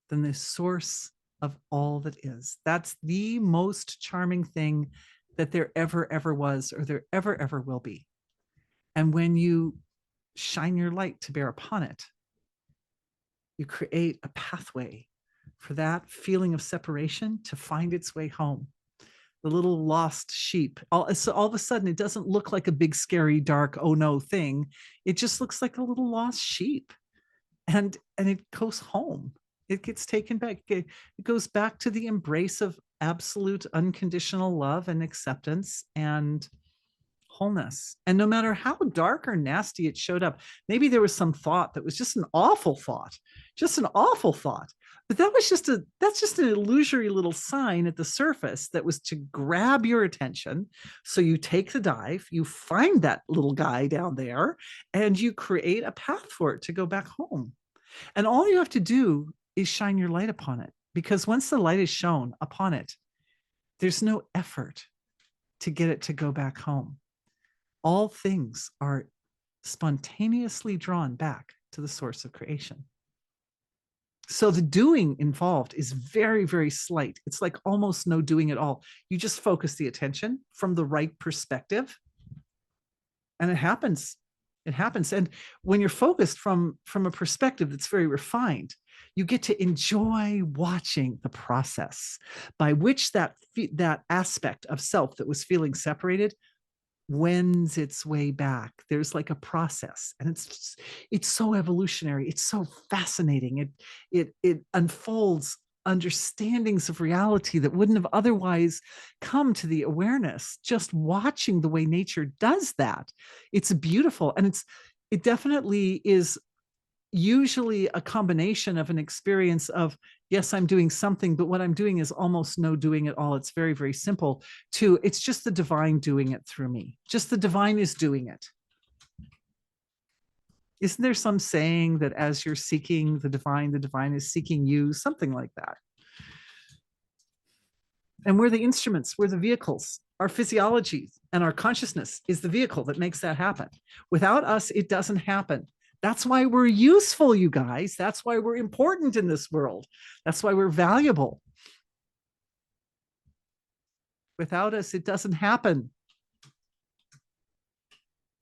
than the source of all that is. That's the most charming thing that there ever was, or there ever will be. And when you shine your light to bear upon it, you create a pathway for that feeling of separation to find its way home. The little lost sheep. So all of a sudden, it doesn't look like a big, scary, dark, oh no thing. It just looks like a little lost sheep. And it goes home. It gets taken back. It goes back to the embrace of absolute unconditional love and acceptance and wholeness. And no matter how dark or nasty it showed up, maybe there was some thought that was just an awful thought, but that's just an illusory little sign at the surface that was to grab your attention. So you take the dive, you find that little guy down there, and you create a path for it to go back home. And all you have to do is shine your light upon it, because once the light is shown upon it, there's no effort to get it to go back home. All things are spontaneously drawn back to the source of creation. So the doing involved is very, very slight. It's like almost no doing at all. You just focus the attention from the right perspective, and it happens. It happens. And when you're focused from a perspective that's very refined, you get to enjoy watching the process by which that aspect of self that was feeling separated wends its way back. There's like a process, and it's so evolutionary. It's so fascinating. It unfolds understandings of reality that wouldn't have otherwise come to the awareness. Just watching the way nature does that, it's beautiful. And it definitely is usually a combination of an experience of, yes, I'm doing something, but what I'm doing is almost no doing at all. It's very, very simple. To it's just the divine doing it through me. Just the divine is doing it. Isn't there some saying that as you're seeking the divine is seeking you? Something like that. And we're the instruments, we're the vehicles. Our physiology and our consciousness is the vehicle that makes that happen. Without us, it doesn't happen. That's why we're useful, you guys. That's why we're important in this world. That's why we're valuable. Without us, it doesn't happen.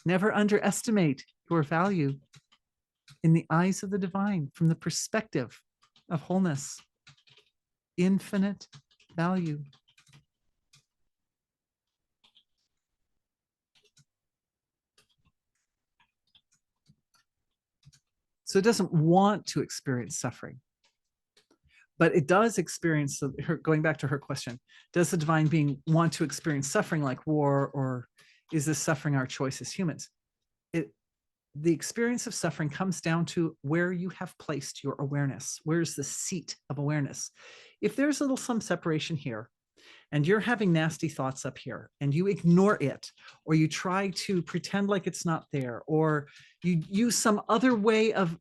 Never underestimate your value in the eyes of the divine from the perspective of wholeness. Infinite value. So it doesn't want to experience suffering, but it does experience, going back to her question, does the divine being want to experience suffering like war, or is this suffering our choice as humans? The experience of suffering comes down to where you have placed your awareness. Where's the seat of awareness? If there's some separation here, and you're having nasty thoughts up here, and you ignore it, or you try to pretend like it's not there, or you use some other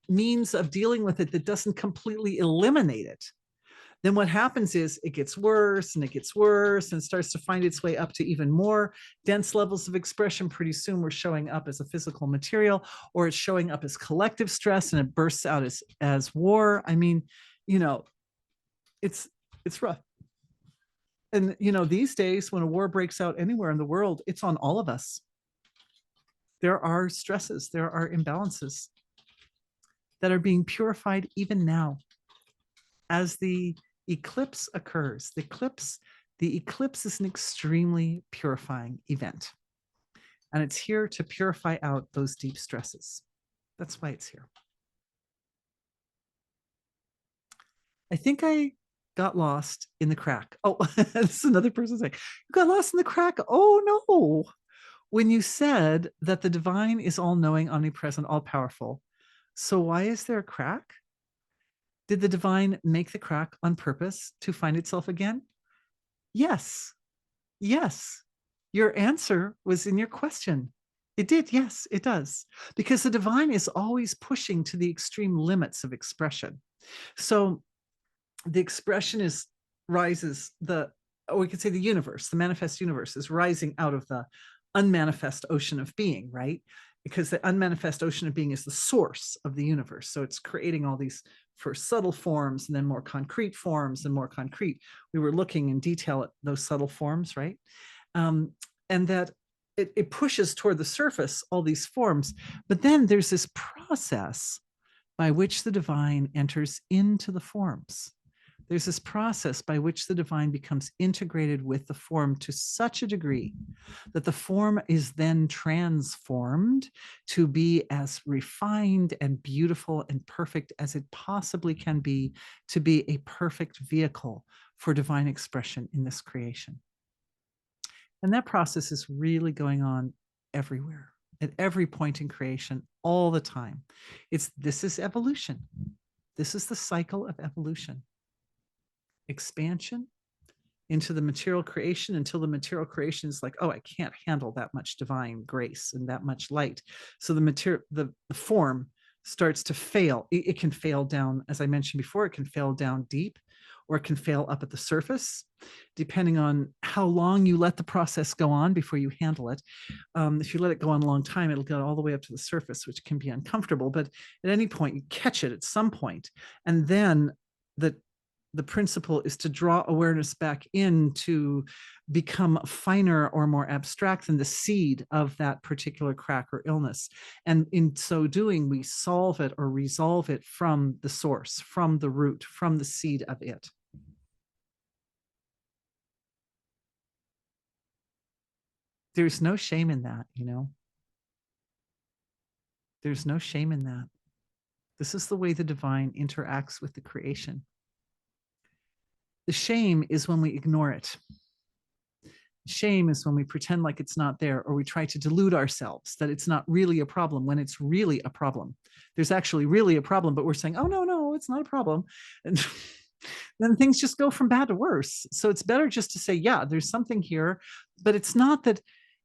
means of dealing with it that doesn't completely eliminate it, then what happens is it gets worse and it gets worse and starts to find its way up to even more dense levels of expression. Pretty soon we're showing up as a physical material, or it's showing up as collective stress, and it bursts out as war. I mean, it's rough. And, these days when a war breaks out anywhere in the world, it's on all of us. There are stresses, there are imbalances that are being purified even now as the eclipse occurs. The eclipse is an extremely purifying event. And it's here to purify out those deep stresses. That's why it's here. I think I got lost in the crack. Oh, this is another person saying, you got lost in the crack. Oh, no. When you said that the divine is all knowing, omnipresent, all powerful. So why is there a crack? Did the divine make the crack on purpose to find itself again? Yes. Yes. Your answer was in your question. It did. Yes, it does. Because the divine is always pushing to the extreme limits of expression. So the expression is rises or we could say the universe, the manifest universe is rising out of the unmanifest ocean of being, right? Because the unmanifest ocean of being is the source of the universe. So it's creating all these first subtle forms and then more concrete forms and more concrete. We were looking in detail at those subtle forms, right? And that it pushes toward the surface, all these forms. But then there's this process by which the divine enters into the forms. There's this process by which the divine becomes integrated with the form to such a degree that the form is then transformed to be as refined and beautiful and perfect as it possibly can be, to be a perfect vehicle for divine expression in this creation. And that process is really going on everywhere, at every point in creation, all the time. This is evolution. This is the cycle of evolution. Expansion into the material creation until the material creation is like, oh, I can't handle that much divine grace and that much light. So the form starts to fail. It can fail down, as I mentioned before, it can fail down deep, or it can fail up at the surface, depending on how long you let the process go on before you handle it. If you let it go on a long time, it'll get all the way up to the surface, which can be uncomfortable. But at any point, you catch it at some point, and then the principle is to draw awareness back in to become finer or more abstract than the seed of that particular crack or illness. And in so doing, we solve it or resolve it from the source, from the root, from the seed of it. There's no shame in that, you know. There's no shame in that. This is the way the divine interacts with the creation. The shame is when we ignore it. Shame is when we pretend like it's not there, or we try to delude ourselves that it's not really a problem when it's really a problem. There's actually really a problem, but we're saying, oh, no, it's not a problem. And then things just go from bad to worse. So it's better just to say, yeah, there's something here, but it's not that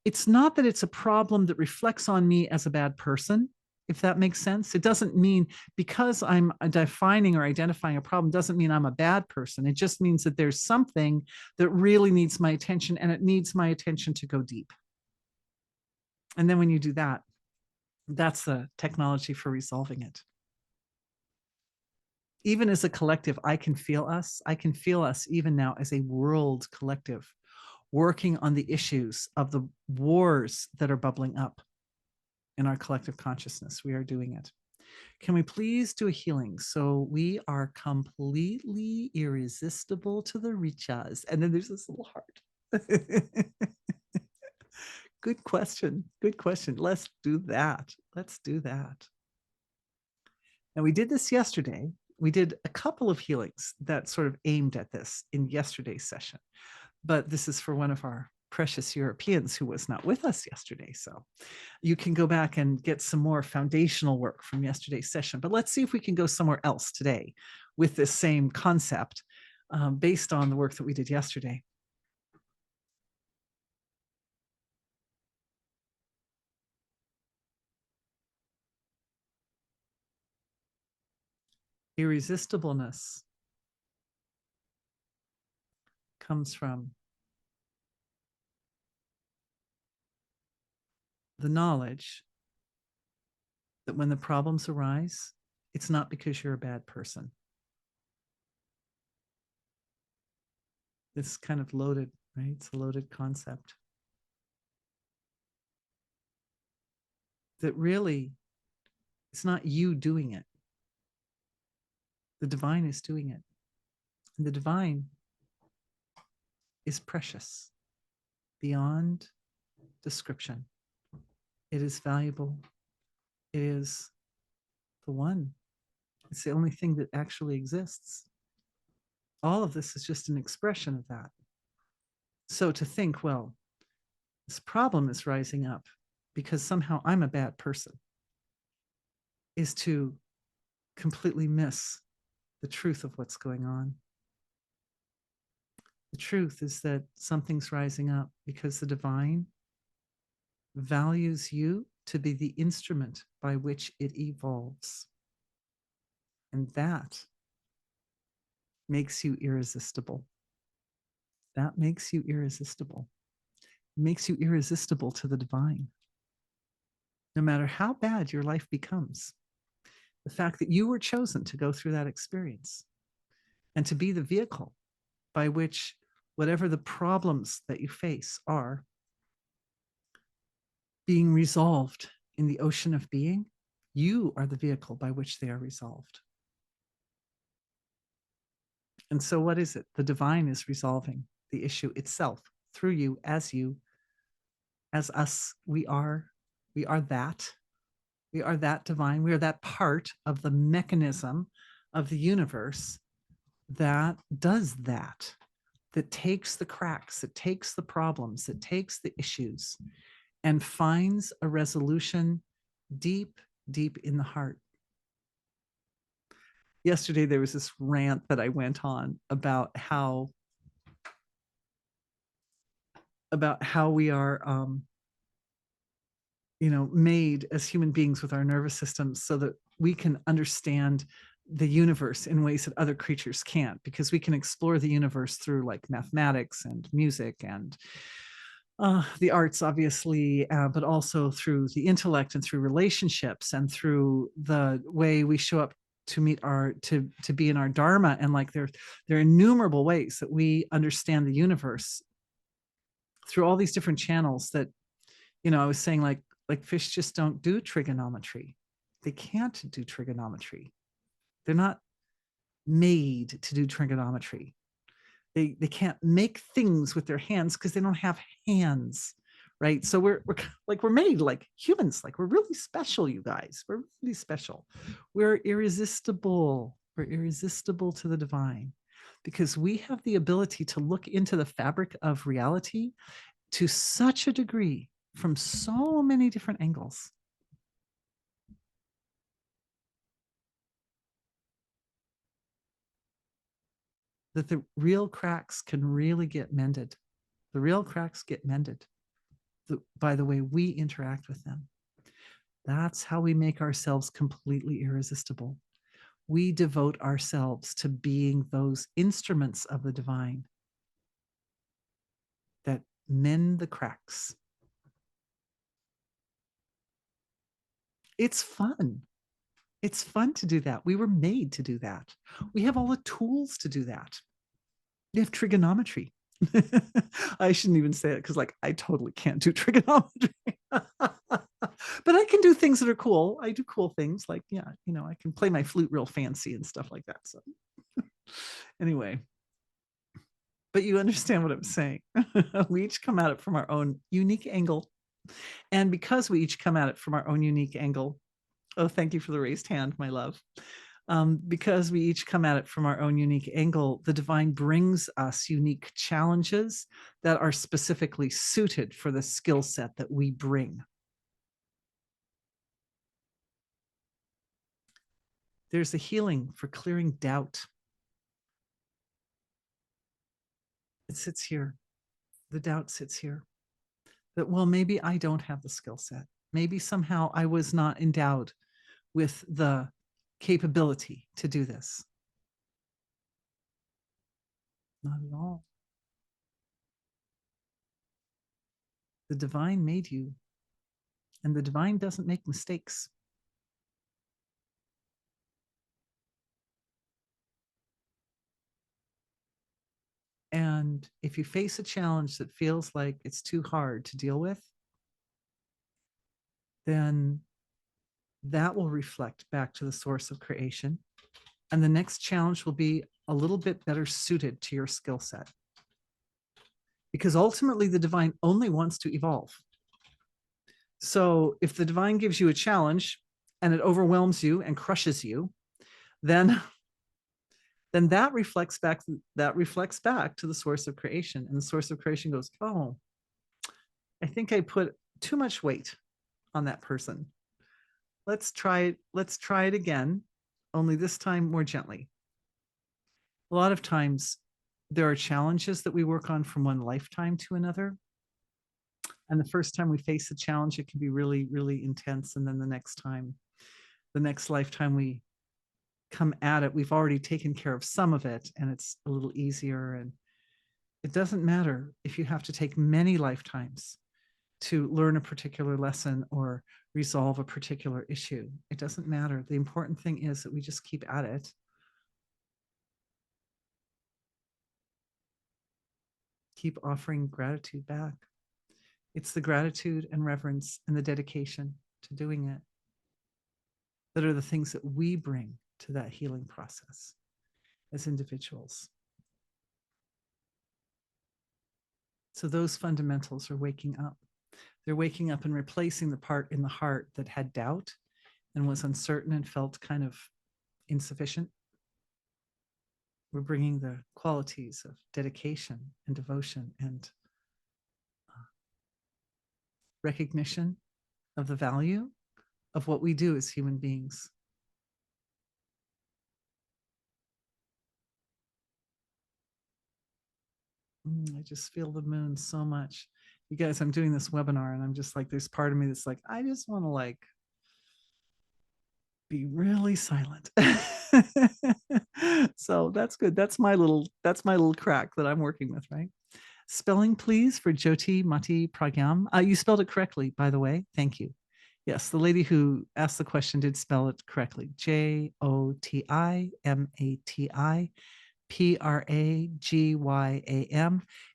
it's a problem that reflects on me as a bad person, if that makes sense. It doesn't mean because I'm defining or identifying a problem doesn't mean I'm a bad person. It just means that there's something that really needs my attention, and it needs my attention to go deep. And then when you do that, that's the technology for resolving it. Even as a collective, I can feel us. I can feel us even now as a world collective working on the issues of the wars that are bubbling up in our collective consciousness. We are doing it. Can we please do a healing? So we are completely irresistible to the riches. And then there's this little heart. Good question. Good question. Let's do that. Let's do that. And we did this yesterday. We did a couple of healings that sort of aimed at this in yesterday's session. But this is for one of our precious Europeans who was not with us yesterday. So you can go back and get some more foundational work from yesterday's session. But let's see if we can go somewhere else today with this same concept based on the work that we did yesterday. Irresistibleness comes from the knowledge that when the problems arise, it's not because you're a bad person. It's kind of loaded, right? It's a loaded concept. That really, it's not you doing it. The divine is doing it. And the divine is precious beyond description. It is valuable. It is the one. It's the only thing that actually exists. All of this is just an expression of that. So to think, well, this problem is rising up because somehow I'm a bad person, is to completely miss the truth of what's going on. The truth is that something's rising up because the divine values you to be the instrument by which it evolves. And that makes you irresistible. That makes you irresistible. It makes you irresistible to the divine. No matter how bad your life becomes, the fact that you were chosen to go through that experience and to be the vehicle by which whatever the problems that you face are being resolved in the ocean of being, you are the vehicle by which they are resolved. And so what is it? The divine is resolving the issue itself through you, as us. We are that. We are that divine. We are that part of the mechanism of the universe that does that, that takes the cracks, that takes the problems, that takes the issues and finds a resolution deep, deep in the heart. Yesterday, there was this rant that I went on about how we are, made as human beings with our nervous systems so that we can understand the universe in ways that other creatures can't, because we can explore the universe through like mathematics and music and the arts, obviously, but also through the intellect and through relationships and through the way we show up to meet to be in our dharma. And like there are innumerable ways that we understand the universe through all these different channels that, I was saying like fish just don't do trigonometry. They can't do trigonometry. They're not made to do trigonometry. They can't make things with their hands because they don't have hands, right? So we're made like humans, like we're really special, you guys. We're really special. We're irresistible. We're irresistible to the divine because we have the ability to look into the fabric of reality to such a degree from so many different angles. That the real cracks can really get mended. The real cracks get mended by the way we interact with them. That's how we make ourselves completely irresistible. We devote ourselves to being those instruments of the divine that mend the cracks. It's fun. It's fun to do that. We were made to do that. We have all the tools to do that. We have trigonometry. I shouldn't even say it because like I totally can't do trigonometry. But I can do things that are cool. I do cool things like, yeah, I can play my flute real fancy and stuff like that. So anyway, but you understand what I'm saying. We each come at it from our own unique angle. And because we each come at it from our own unique angle, oh, thank you for the raised hand, my love. Because we each come at it from our own unique angle, the divine brings us unique challenges that are specifically suited for the skill set that we bring. There's a healing for clearing doubt. It sits here. The doubt sits here. That, well, maybe I don't have the skill set. Maybe somehow I was not endowed with the capability to do this. Not at all. The divine made you, and the divine doesn't make mistakes. And if you face a challenge that feels like it's too hard to deal with, then that will reflect back to the source of creation. And the next challenge will be a little bit better suited to your skill set. Because ultimately, the divine only wants to evolve. So if the divine gives you a challenge and it overwhelms you and crushes you, then that reflects back to the source of creation. And the source of creation goes, oh, I think I put too much weight on that person. Let's try it again, only this time more gently. A lot of times there are challenges that we work on from one lifetime to another. And the first time we face a challenge, it can be really, really intense. And then the next lifetime we come at it, we've already taken care of some of it and it's a little easier. And it doesn't matter if you have to take many lifetimes to learn a particular lesson or resolve a particular issue. It doesn't matter. The important thing is that we just keep at it. Keep offering gratitude back. It's the gratitude and reverence and the dedication to doing it that are the things that we bring to that healing process as individuals. So those fundamentals are waking up. They're waking up and replacing the part in the heart that had doubt and was uncertain and felt kind of insufficient. We're bringing the qualities of dedication and devotion and recognition of the value of what we do as human beings. I just feel the moon so much. You guys, I'm doing this webinar and I'm just like, there's part of me that's like, I just want to like be really silent. So that's good. That's my little crack that I'm working with, right? Spelling, please, for Jyoti Mati Pragyam. You spelled it correctly, by the way. Thank you. Yes, the lady who asked the question did spell it correctly. JOTIMATI PRAGYAM.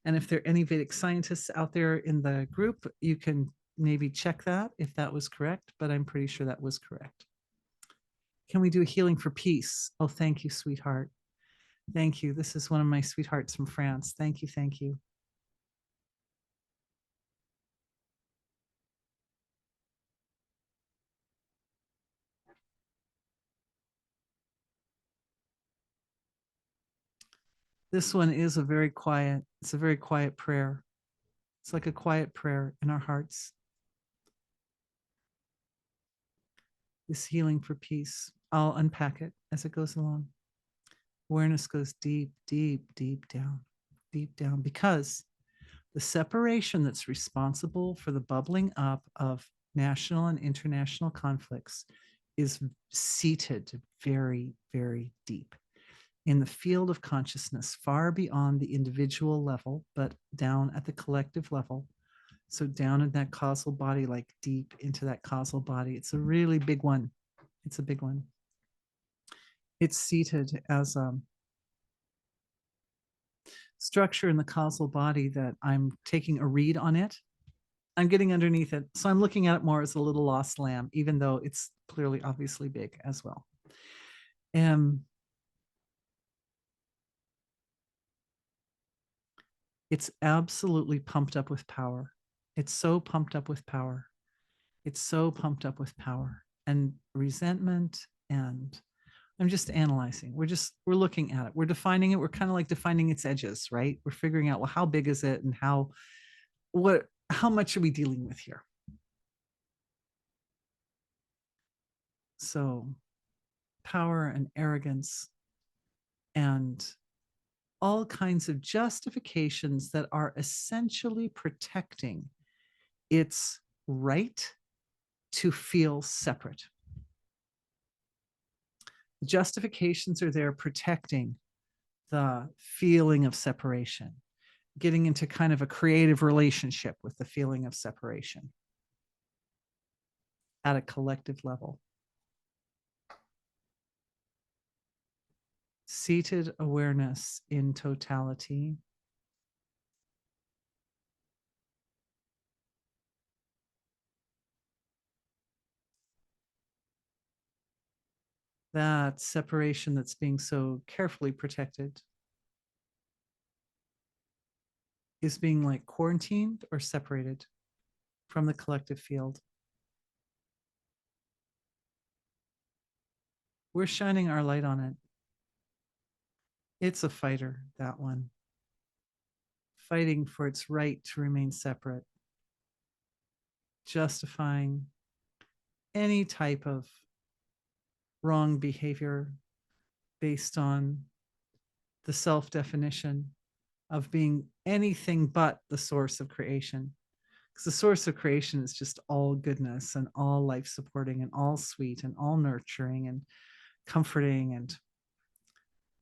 And if there are any Vedic scientists out there in the group, you can maybe check that if that was correct, but I'm pretty sure that was correct. Can we do a healing for peace? Oh, thank you, sweetheart. Thank you. This is one of my sweethearts from France. Thank you. Thank you. This one is a very quiet, it's a very quiet prayer. It's like a quiet prayer in our hearts. This healing for peace. I'll unpack it as it goes along. Awareness goes deep, deep, deep down, because the separation that's responsible for the bubbling up of national and international conflicts is seated very, very deep in the field of consciousness, far beyond the individual level, but down at the collective level. So down in that causal body, like deep into that causal body. It's a really big one. It's a big one. It's seated as a structure in the causal body that I'm taking a read on it. I'm getting underneath it. So I'm looking at it more as a little lost lamb, even though it's clearly, obviously big as well. It's absolutely pumped up with power. It's so pumped up with power. It's so pumped up with power and resentment. And I'm just analyzing. We're looking at it. We're defining it. We're kind of like defining its edges, right? We're figuring out, well, how big is it and how much are we dealing with here? So power and arrogance and all kinds of justifications that are essentially protecting its right to feel separate. The justifications are there protecting the feeling of separation, getting into kind of a creative relationship with the feeling of separation at a collective level. Seated awareness in totality. that separation that's being so carefully protected is being like quarantined or separated from the collective field. We're shining our light on it. It's a fighter, that one, fighting for its right to remain separate, justifying any type of wrong behavior based on the self-definition of being anything but the source of creation. Because the source of creation is just all goodness and all life supporting and all sweet and all nurturing and comforting and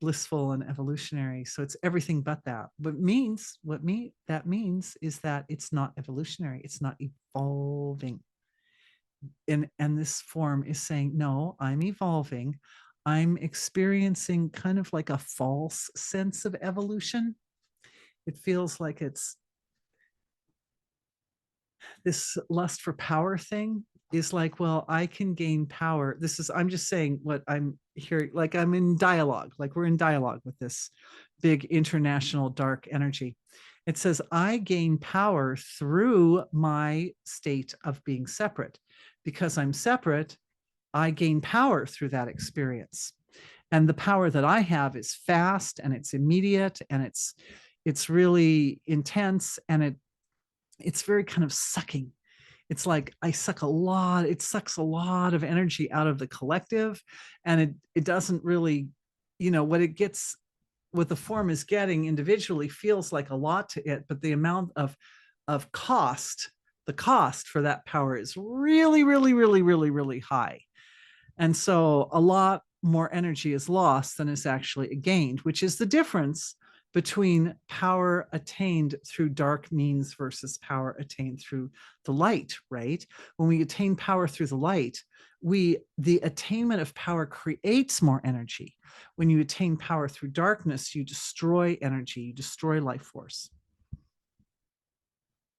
blissful and evolutionary. So it's everything but that. That means is that it's not evolutionary. It's not evolving. And this form is saying, no, I'm evolving. I'm experiencing kind of like a false sense of evolution. It feels like it's this lust for power thing is like, well, I can gain power. I'm just saying what I'm hearing, like I'm in dialogue, like we're in dialogue with this big international dark energy. It says, I gain power through my state of being separate. Because I'm separate, I gain power through that experience. And the power that I have is fast and it's immediate and it's really intense and it's very kind of sucking. It's like I suck a lot, it sucks a lot of energy out of the collective, and it doesn't really, what the form is getting individually feels like a lot to it, but the amount of cost, the cost for that power is really, really, really, really, really high. And so a lot more energy is lost than is actually gained, which is the difference between power attained through dark means versus power attained through the light, right? When we attain power through the light, the attainment of power creates more energy. When you attain power through darkness, you destroy energy, you destroy life force.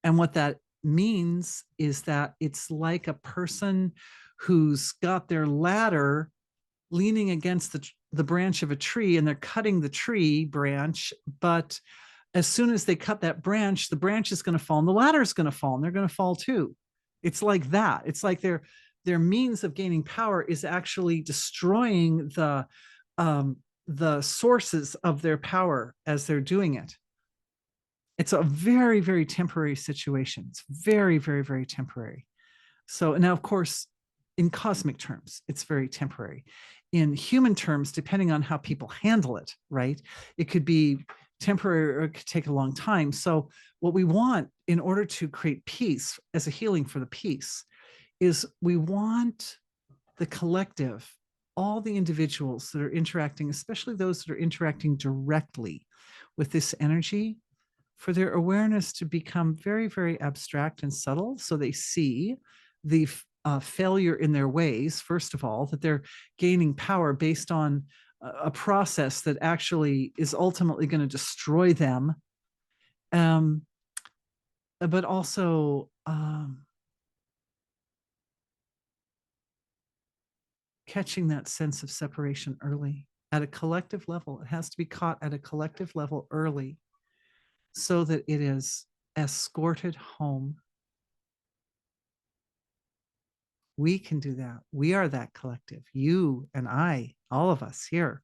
And what that means is that it's like a person who's got their ladder leaning against the branch of a tree, and they're cutting the tree branch, but as soon as they cut that branch, the branch is going to fall and the ladder is going to fall and they're going to fall too. It's like that. It's like their means of gaining power is actually destroying the sources of their power as they're doing it. It's a very, very temporary situation. It's very, very, very temporary. So now, of course, in cosmic terms, it's very temporary. In human terms, depending on how people handle it, right? It could be temporary or it could take a long time. So what we want in order to create peace as a healing for the peace is we want the collective, all the individuals that are interacting, especially those that are interacting directly with this energy, for their awareness to become very, very abstract and subtle. So they see the failure in their ways, first of all, that they're gaining power based on a process that actually is ultimately going to destroy them. But also catching that sense of separation early at a collective level. It has to be caught at a collective level early so that it is escorted home. We can do that. We are that collective. You and I, all of us here,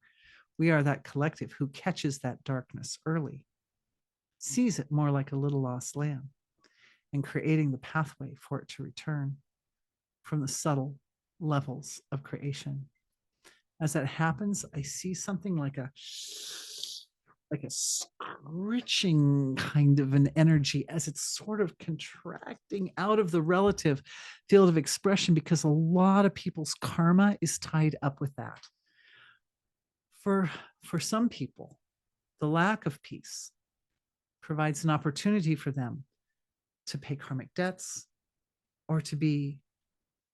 we are that collective who catches that darkness early, sees it more like a little lost lamb, and creating the pathway for it to return from the subtle levels of creation. As that happens, I see something like a scritching kind of an energy as it's sort of contracting out of the relative field of expression, because a lot of people's karma is tied up with that. For some people, the lack of peace provides an opportunity for them to pay karmic debts, or to be,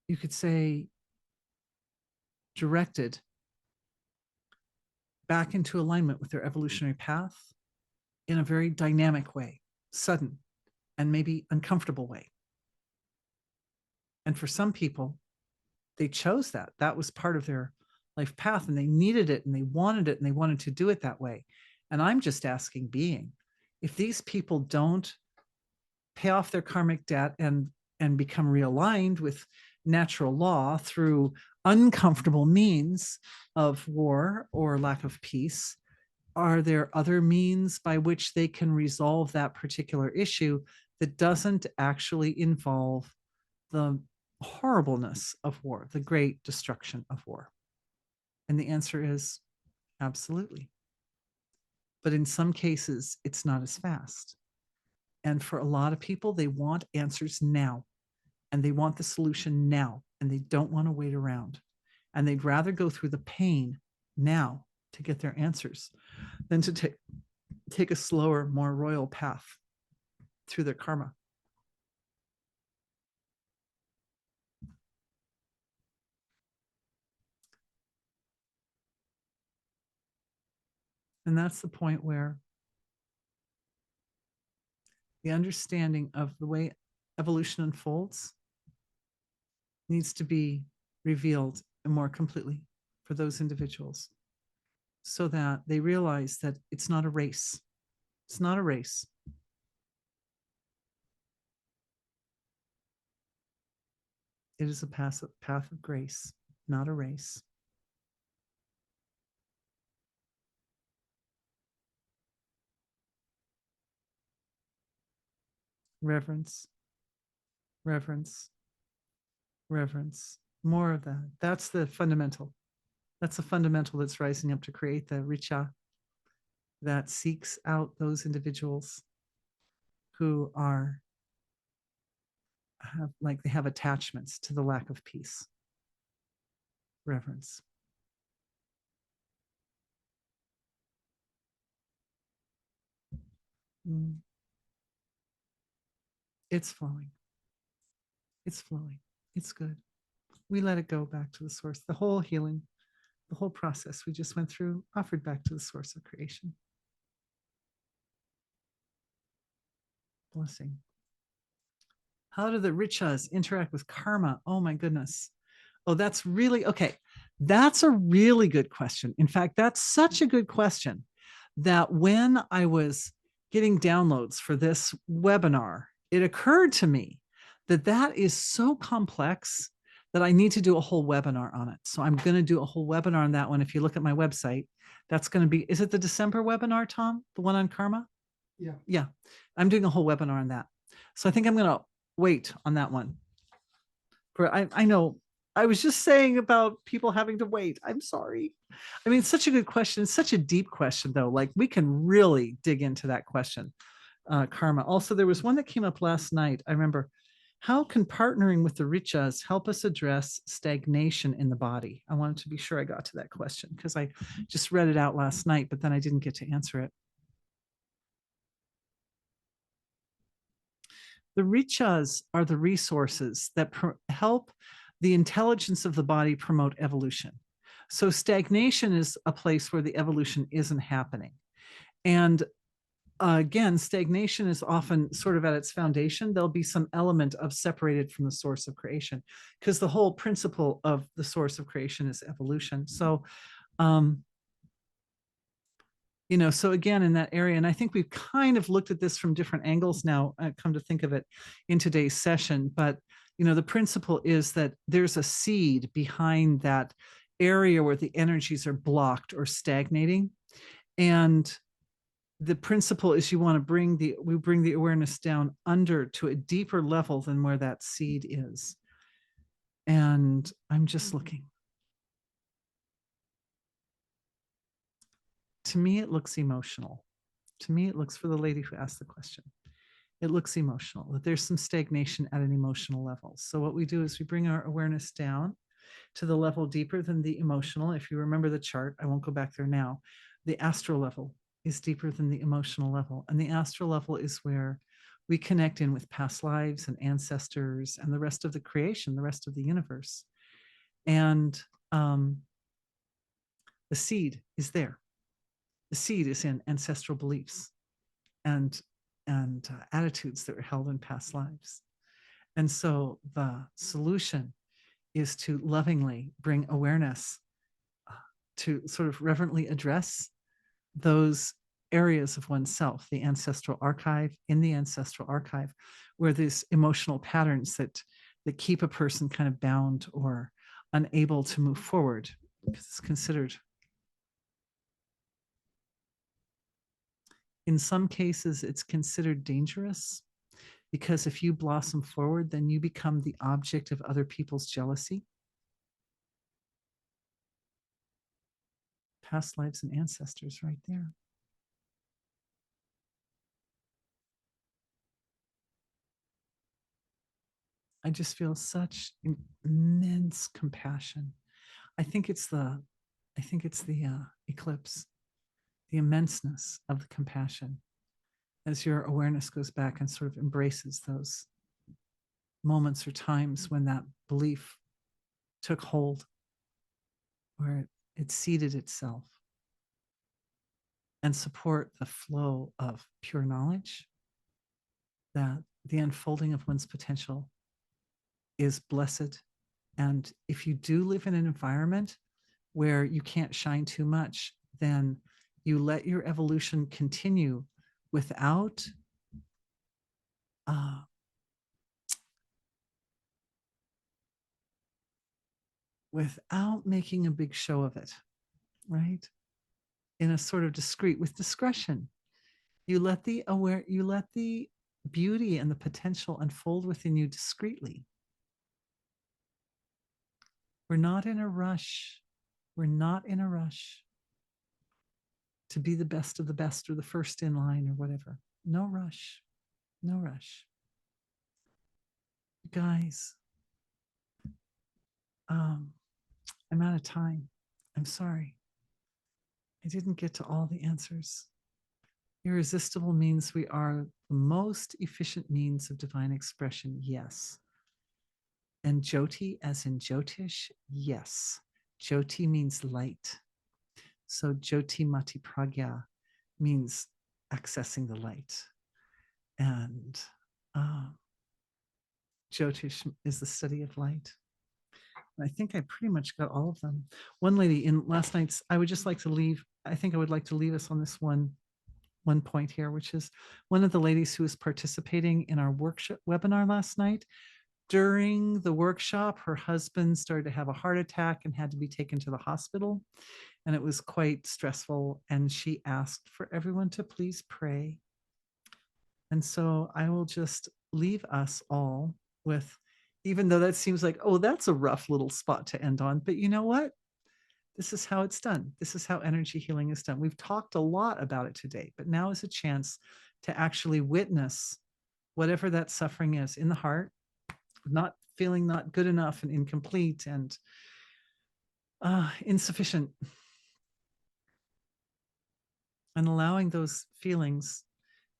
you could say, directed back into alignment with their evolutionary path in a very dynamic way, sudden and maybe uncomfortable way. And for some people, they chose that. That was part of their life path, and they needed it and they wanted it and they wanted to do it that way. And I'm just asking, being, if these people don't pay off their karmic debt and become realigned with natural law through uncomfortable means of war or lack of peace, are there other means by which they can resolve that particular issue that doesn't actually involve the horribleness of war, the great destruction of war? And the answer is absolutely. But in some cases, it's not as fast. And for a lot of people, they want answers now, and they want the solution now, and they don't want to wait around. And they'd rather go through the pain now to get their answers than to take a slower, more royal path through their karma. And that's the point where the understanding of the way evolution unfolds needs to be revealed more completely for those individuals, so that they realize that it's not a race. It's not a race. It is a path of grace, not a race. Reverence, reverence, reverence. More of that. That's the fundamental. That's the fundamental that's rising up to create the richa that seeks out those individuals who they have attachments to the lack of peace. Reverence. It's flowing. It's flowing. It's good. We let it go back to the source. The whole healing, the whole process we just went through, offered back to the source of creation. Blessing. How do the richas interact with karma? Oh my goodness. Oh, that's really okay. That's a really good question. In fact, that's such a good question that when I was getting downloads for this webinar, it occurred to me that that is so complex that I need to do a whole webinar on it. So I'm going to do a whole webinar on that one. If you look at my website, that's going to be, is it the December webinar, Tom? The one on karma? Yeah. Yeah. I'm doing a whole webinar on that. So I think I'm going to wait on that one. I know I was just saying about people having to wait. I'm sorry. I mean, it's such a good question. It's such a deep question, though. Like, we can really dig into that question, karma. Also, there was one that came up last night. I remember, how can partnering with the richas help us address stagnation in the body? I wanted to be sure I got to that question because I just read it out last night, but then I didn't get to answer it. The richas are the resources that help the intelligence of the body promote evolution. So stagnation is a place where the evolution isn't happening. And again, stagnation is often sort of at its foundation. There'll be some element of separated from the source of creation, because the whole principle of the source of creation is evolution. So, so again, in that area, and I think we've kind of looked at this from different angles now, come to think of it, in today's session. But, the principle is that there's a seed behind that area where the energies are blocked or stagnating. And the principle is we bring the awareness down under to a deeper level than where that seed is. And I'm just looking. To me, it looks emotional. To me, it looks, for the lady who asked the question, it looks emotional, that there's some stagnation at an emotional level. So what we do is we bring our awareness down to the level deeper than the emotional. If you remember the chart, I won't go back there now. The astral level is deeper than the emotional level. And the astral level is where we connect in with past lives and ancestors and the rest of the creation, the rest of the universe. And the seed is there. The seed is in ancestral beliefs and attitudes that were held in past lives. And so the solution is to lovingly bring awareness to sort of reverently address those areas of oneself, the ancestral archive, in the ancestral archive, where there's emotional patterns that keep a person kind of bound or unable to move forward, because it's considered, in some cases, it's considered dangerous, because if you blossom forward, then you become the object of other people's jealousy. Past lives and ancestors right there. I just feel such immense compassion. I think it's the, eclipse, the immenseness of the compassion as your awareness goes back and sort of embraces those moments or times when that belief took hold, where it seeded itself, and support the flow of pure knowledge that the unfolding of one's potential is blessed. And if you do live in an environment where you can't shine too much, then you let your evolution continue without uh, without making a big show of it, right? In a sort of discreet, with discretion. You let the beauty and the potential unfold within you discreetly. We're not in a rush. We're not in a rush to be the best of the best or the first in line or whatever. No rush. No rush. Guys, I'm out of time. I'm sorry. I didn't get to all the answers. Irresistible means we are the most efficient means of divine expression. Yes. And Jyoti, as in Jyotish, yes. Jyoti means light. So Jyoti Mati Pragya means accessing the light. And Jyotish is the study of light. And I think I pretty much got all of them. One lady in last night's, I would just like to leave, I think I would like to leave us on this one point here, which is one of the ladies who was participating in our workshop webinar last night. During the workshop, her husband started to have a heart attack and had to be taken to the hospital. And it was quite stressful. And she asked for everyone to please pray. And so I will just leave us all with, even though that seems like, oh, that's a rough little spot to end on. But you know what? This is how it's done. This is how energy healing is done. We've talked a lot about it today, but now is a chance to actually witness whatever that suffering is in the heart, not feeling not good enough and incomplete and insufficient, and allowing those feelings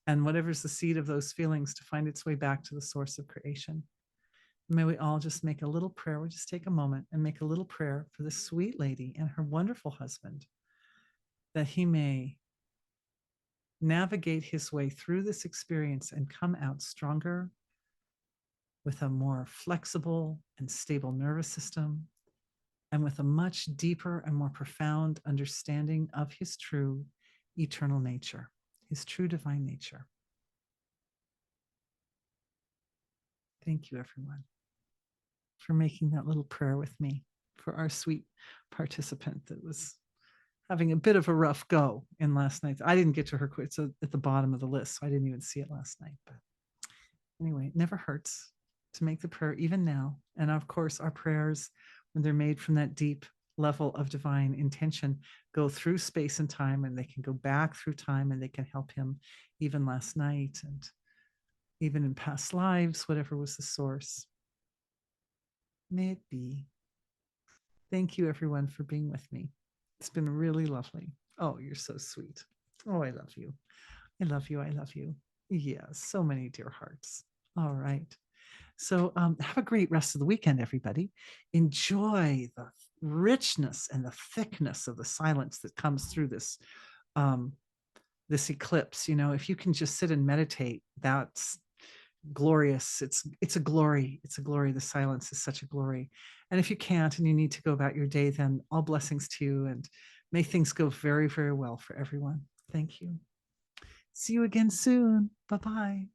and whatever's the seed of those feelings to find its way back to the source of creation. May we all just make a little prayer. We'll just take a moment and make a little prayer for this sweet lady and her wonderful husband, that he may navigate his way through this experience and come out stronger, with a more flexible and stable nervous system, and with a much deeper and more profound understanding of his true eternal nature, his true divine nature. Thank you, everyone, for making that little prayer with me for our sweet participant that was having a bit of a rough go in last night. I didn't get to her quit, so at the bottom of the list, so I didn't even see it last night. But anyway, it never hurts to make the prayer even now. And of course, our prayers, when they're made from that deep level of divine intention, go through space and time, and they can go back through time, and they can help him even last night and even in past lives, whatever was the source. May it be. Thank you, everyone, for being with me. It's been really lovely. Oh, you're so sweet. Oh, I love you. I love you. I love you. Yeah, so many dear hearts. All right. So have a great rest of the weekend, everybody. Enjoy the richness and the thickness of the silence that comes through this this eclipse. You know, if you can just sit and meditate, that's glorious. It's a glory. It's a glory. The silence is such a glory. And if you can't and you need to go about your day, then all blessings to you, and may things go very, very well for everyone. Thank you. See you again soon. Bye-bye.